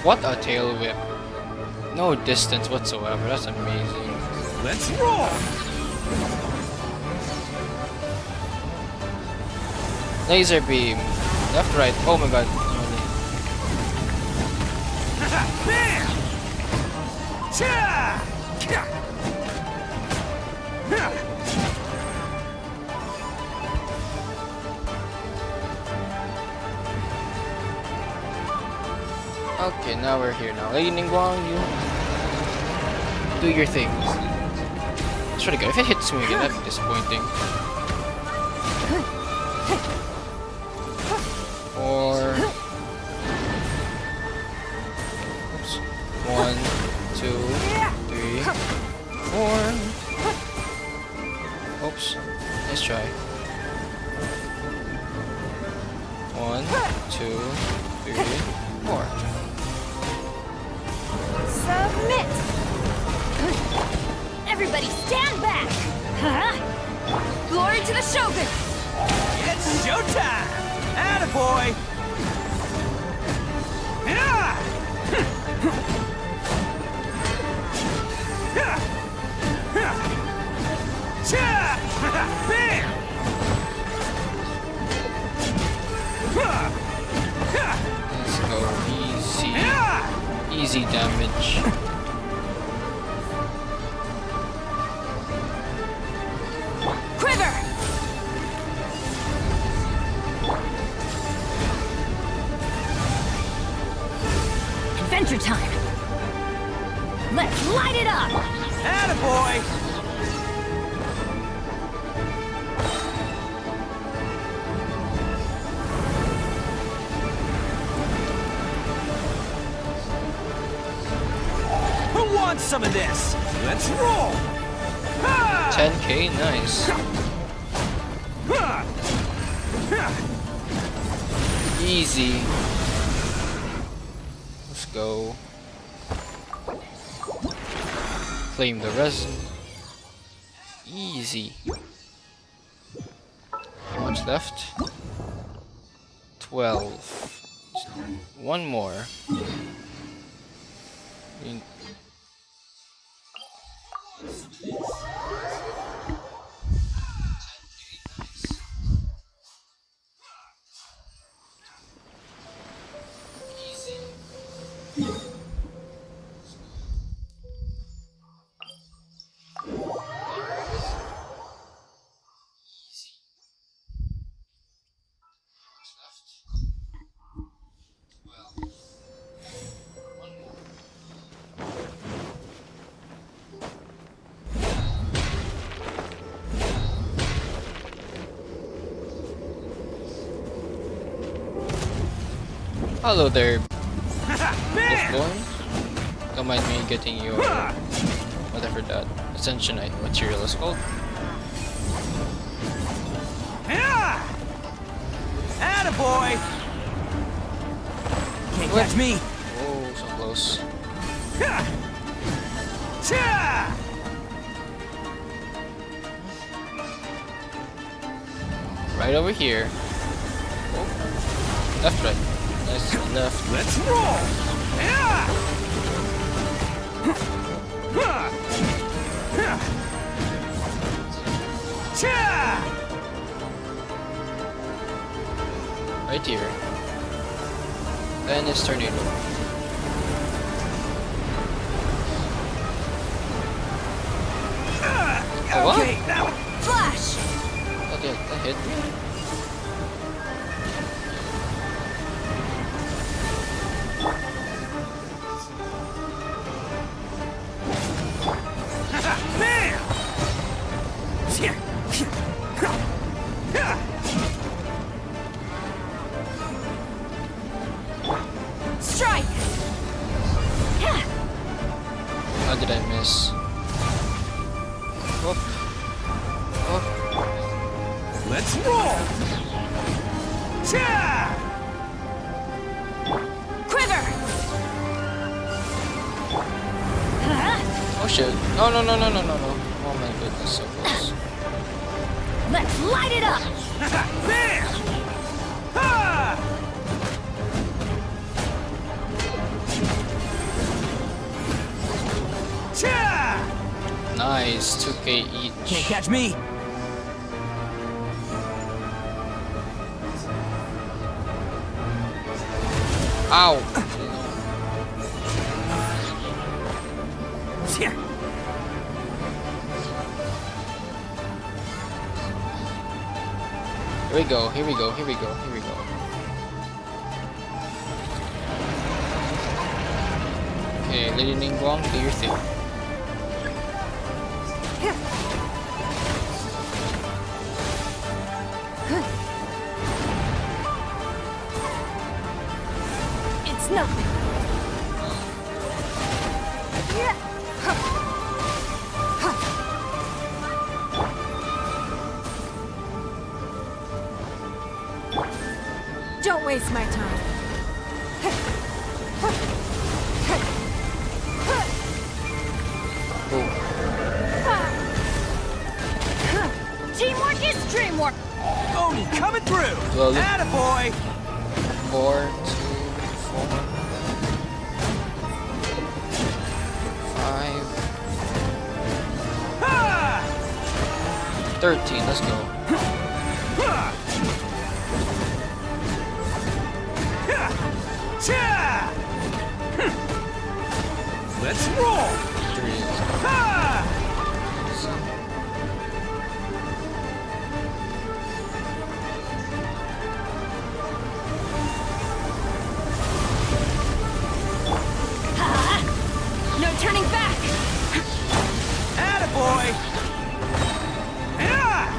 Speaker 2: What a tail whip. No distance whatsoever. That's amazing.
Speaker 1: Let's roll!
Speaker 2: Laser beam. Left, right. Oh my god.
Speaker 1: Bam! Cha!
Speaker 2: Okay, now we're here now. Lady Ningguang, you do your thing. It's really good. If it hits me again, that'd be disappointing. Four. Oops. 1, 2, 3, 4. Oops. Let's try. 1, 2, 3, 4.
Speaker 3: Submit! Everybody stand back! Glory to the Shogun!
Speaker 1: It's showtime! Attaboy! Yeah! Cha! Bam!
Speaker 2: Let's go easy. Easy damage.
Speaker 3: Quiver! Adventure time! Let's light it up!
Speaker 1: Attaboy! Who wants some of this? Let's roll! Ha!
Speaker 2: 10k, nice.
Speaker 1: Ha! Ha!
Speaker 2: Easy. Let's go. Claim the resin. Easy. How much left? 12. One more. In- Hello there,
Speaker 1: Bam!
Speaker 2: Wolfborn. Don't mind me getting your whatever that ascensionite material is called.
Speaker 1: Yeah! Attaboy! Can't
Speaker 2: What?
Speaker 1: catch me!
Speaker 2: Oh, so close.
Speaker 1: Ha! Cha!
Speaker 2: Right over here. Oh. Left, right. Nice left.
Speaker 1: Let's roll! Yeah! Ha! Ha! Cha!
Speaker 2: Right here. Then it's tornado. Oh, what?
Speaker 1: Okay, now
Speaker 4: Flash!
Speaker 2: That hit me.
Speaker 1: bam!
Speaker 4: Strike!
Speaker 2: How did I miss? Oh. Oh.
Speaker 1: Let's roll! Cha!
Speaker 4: Quiver!
Speaker 2: Oh shit. No, no, no, no, no, no, no. Oh my goodness, so close.
Speaker 4: Let's light it up!
Speaker 1: Bam! Ha! Cha!
Speaker 2: Nice, 2k each.
Speaker 1: Can't catch me!
Speaker 2: Ow!
Speaker 1: Yeah.
Speaker 2: Here we go, here we go, here we go, here we go. Okay, Lady Ningguang, do your thing.
Speaker 4: It's nothing. Don't waste my time. Teamwork is dreamwork.
Speaker 1: Oni coming through!
Speaker 2: Well,
Speaker 1: Attaboy!
Speaker 2: 4, 2, 4, 5,
Speaker 1: Ha!
Speaker 2: 13, let's go.
Speaker 1: Ha! Ha! Cha! Let's roll!
Speaker 2: 3,
Speaker 1: Ha!
Speaker 4: No turning back.
Speaker 1: Attaboy! Yeah!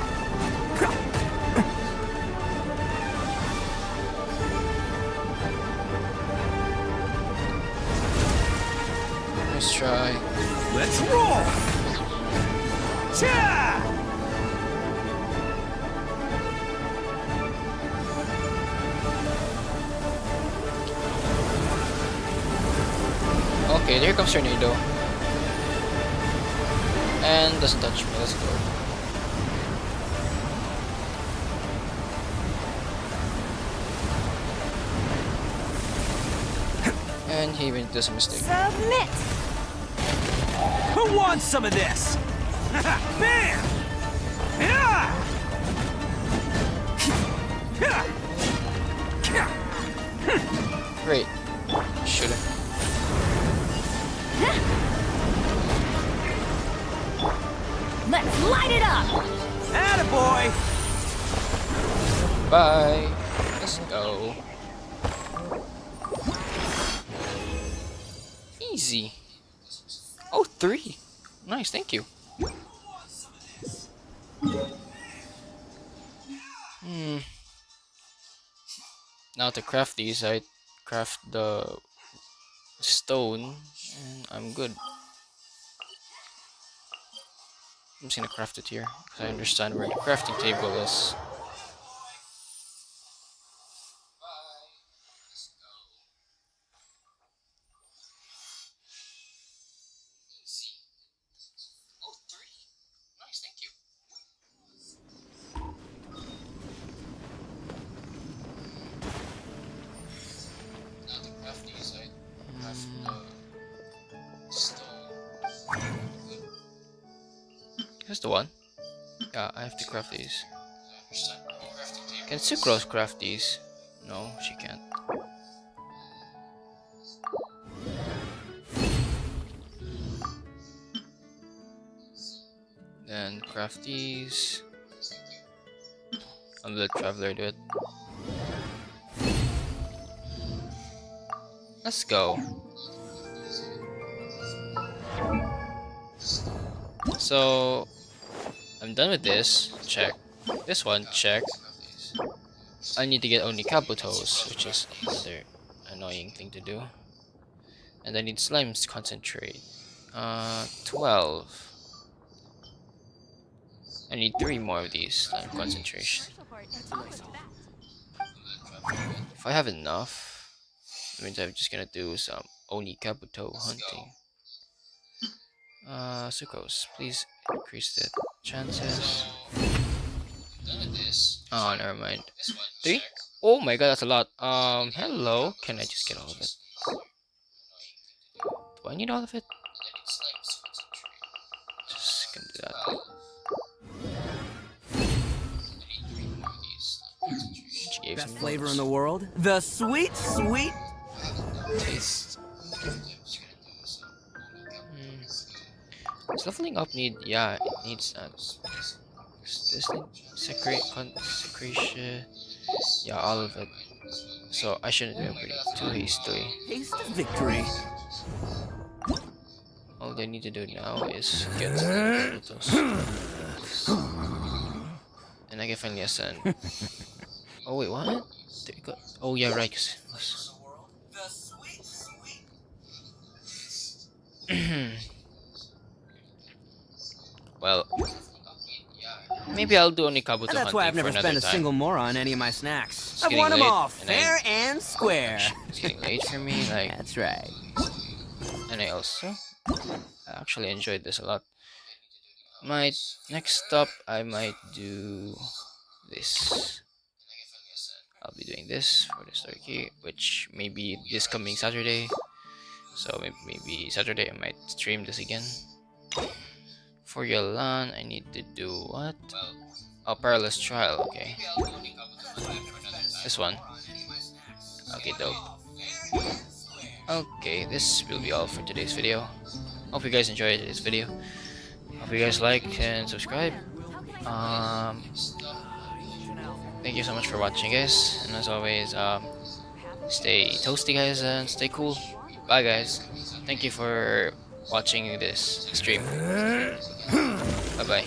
Speaker 2: Nice try.
Speaker 1: Let's roll! Cha!
Speaker 2: Okay, there comes Tornado. And doesn't touch me, let's go. And he even does a mistake.
Speaker 4: Submit.
Speaker 1: Who wants some of this? Bam! Yeah!
Speaker 2: Great. Should've.
Speaker 4: Let's light it up.
Speaker 1: Attaboy!
Speaker 2: Bye. Let's go. Easy. Oh, 3. Nice, thank you. Now to craft these, I craft the stone, and I'm good. I'm just gonna craft it here because I understand where the crafting table is. Here's the one. Yeah, I have to craft these. Can Sucrose craft these? No, she can't. Then craft these. I'll let Traveler do it. Let's go. So I'm done with this. Check. This one, check. I need to get only Kabutos, which is another annoying thing to do. And I need Slimes Concentrate. 12. I need 3 more of these Slime Concentration. If I have enough, it means I'm just gonna do some Oni Kabuto hunting. Sucrose, please increase the chances. Oh, never mind. 3? Oh my god, that's a lot. Hello. Can I just get all of it? Do I need all of it? Just gonna do that.
Speaker 1: Best flavor in the world? The sweet, sweet
Speaker 2: Taste. Does leveling up need? Yeah, it needs that. This need secretion. Yeah, all of it. So I shouldn't do it too hastily.
Speaker 1: taste of victory.
Speaker 2: All they need to do now is get those. And I can finally ascend. Oh wait, what? There you go. Oh yeah, right. 'Cause well, maybe I'll do only Kabuto
Speaker 1: And that's why I've
Speaker 2: hunting
Speaker 1: never
Speaker 2: for
Speaker 1: spent
Speaker 2: another
Speaker 1: a
Speaker 2: time.
Speaker 1: single more on any of my snacks.
Speaker 2: It's
Speaker 1: I've
Speaker 2: getting
Speaker 1: won them
Speaker 2: late,
Speaker 1: all,
Speaker 2: and
Speaker 1: fair and square.
Speaker 2: It's getting late for me, like,
Speaker 1: That's right.
Speaker 2: and I also actually enjoyed this a lot. My next stop, I might do this. I'll be doing this for the story key, which maybe this coming Saturday. So maybe Saturday I might stream this again. For Yolan, I need to do what? Oh, Perilous Trial, okay. This one. Okay, dope. Okay, this will be all for today's video. Hope you guys enjoyed this video. Hope you guys like and subscribe. Thank you so much for watching, guys. And as always, stay toasty, guys, and stay cool. Bye, guys. Thank you for watching this stream. Bye bye.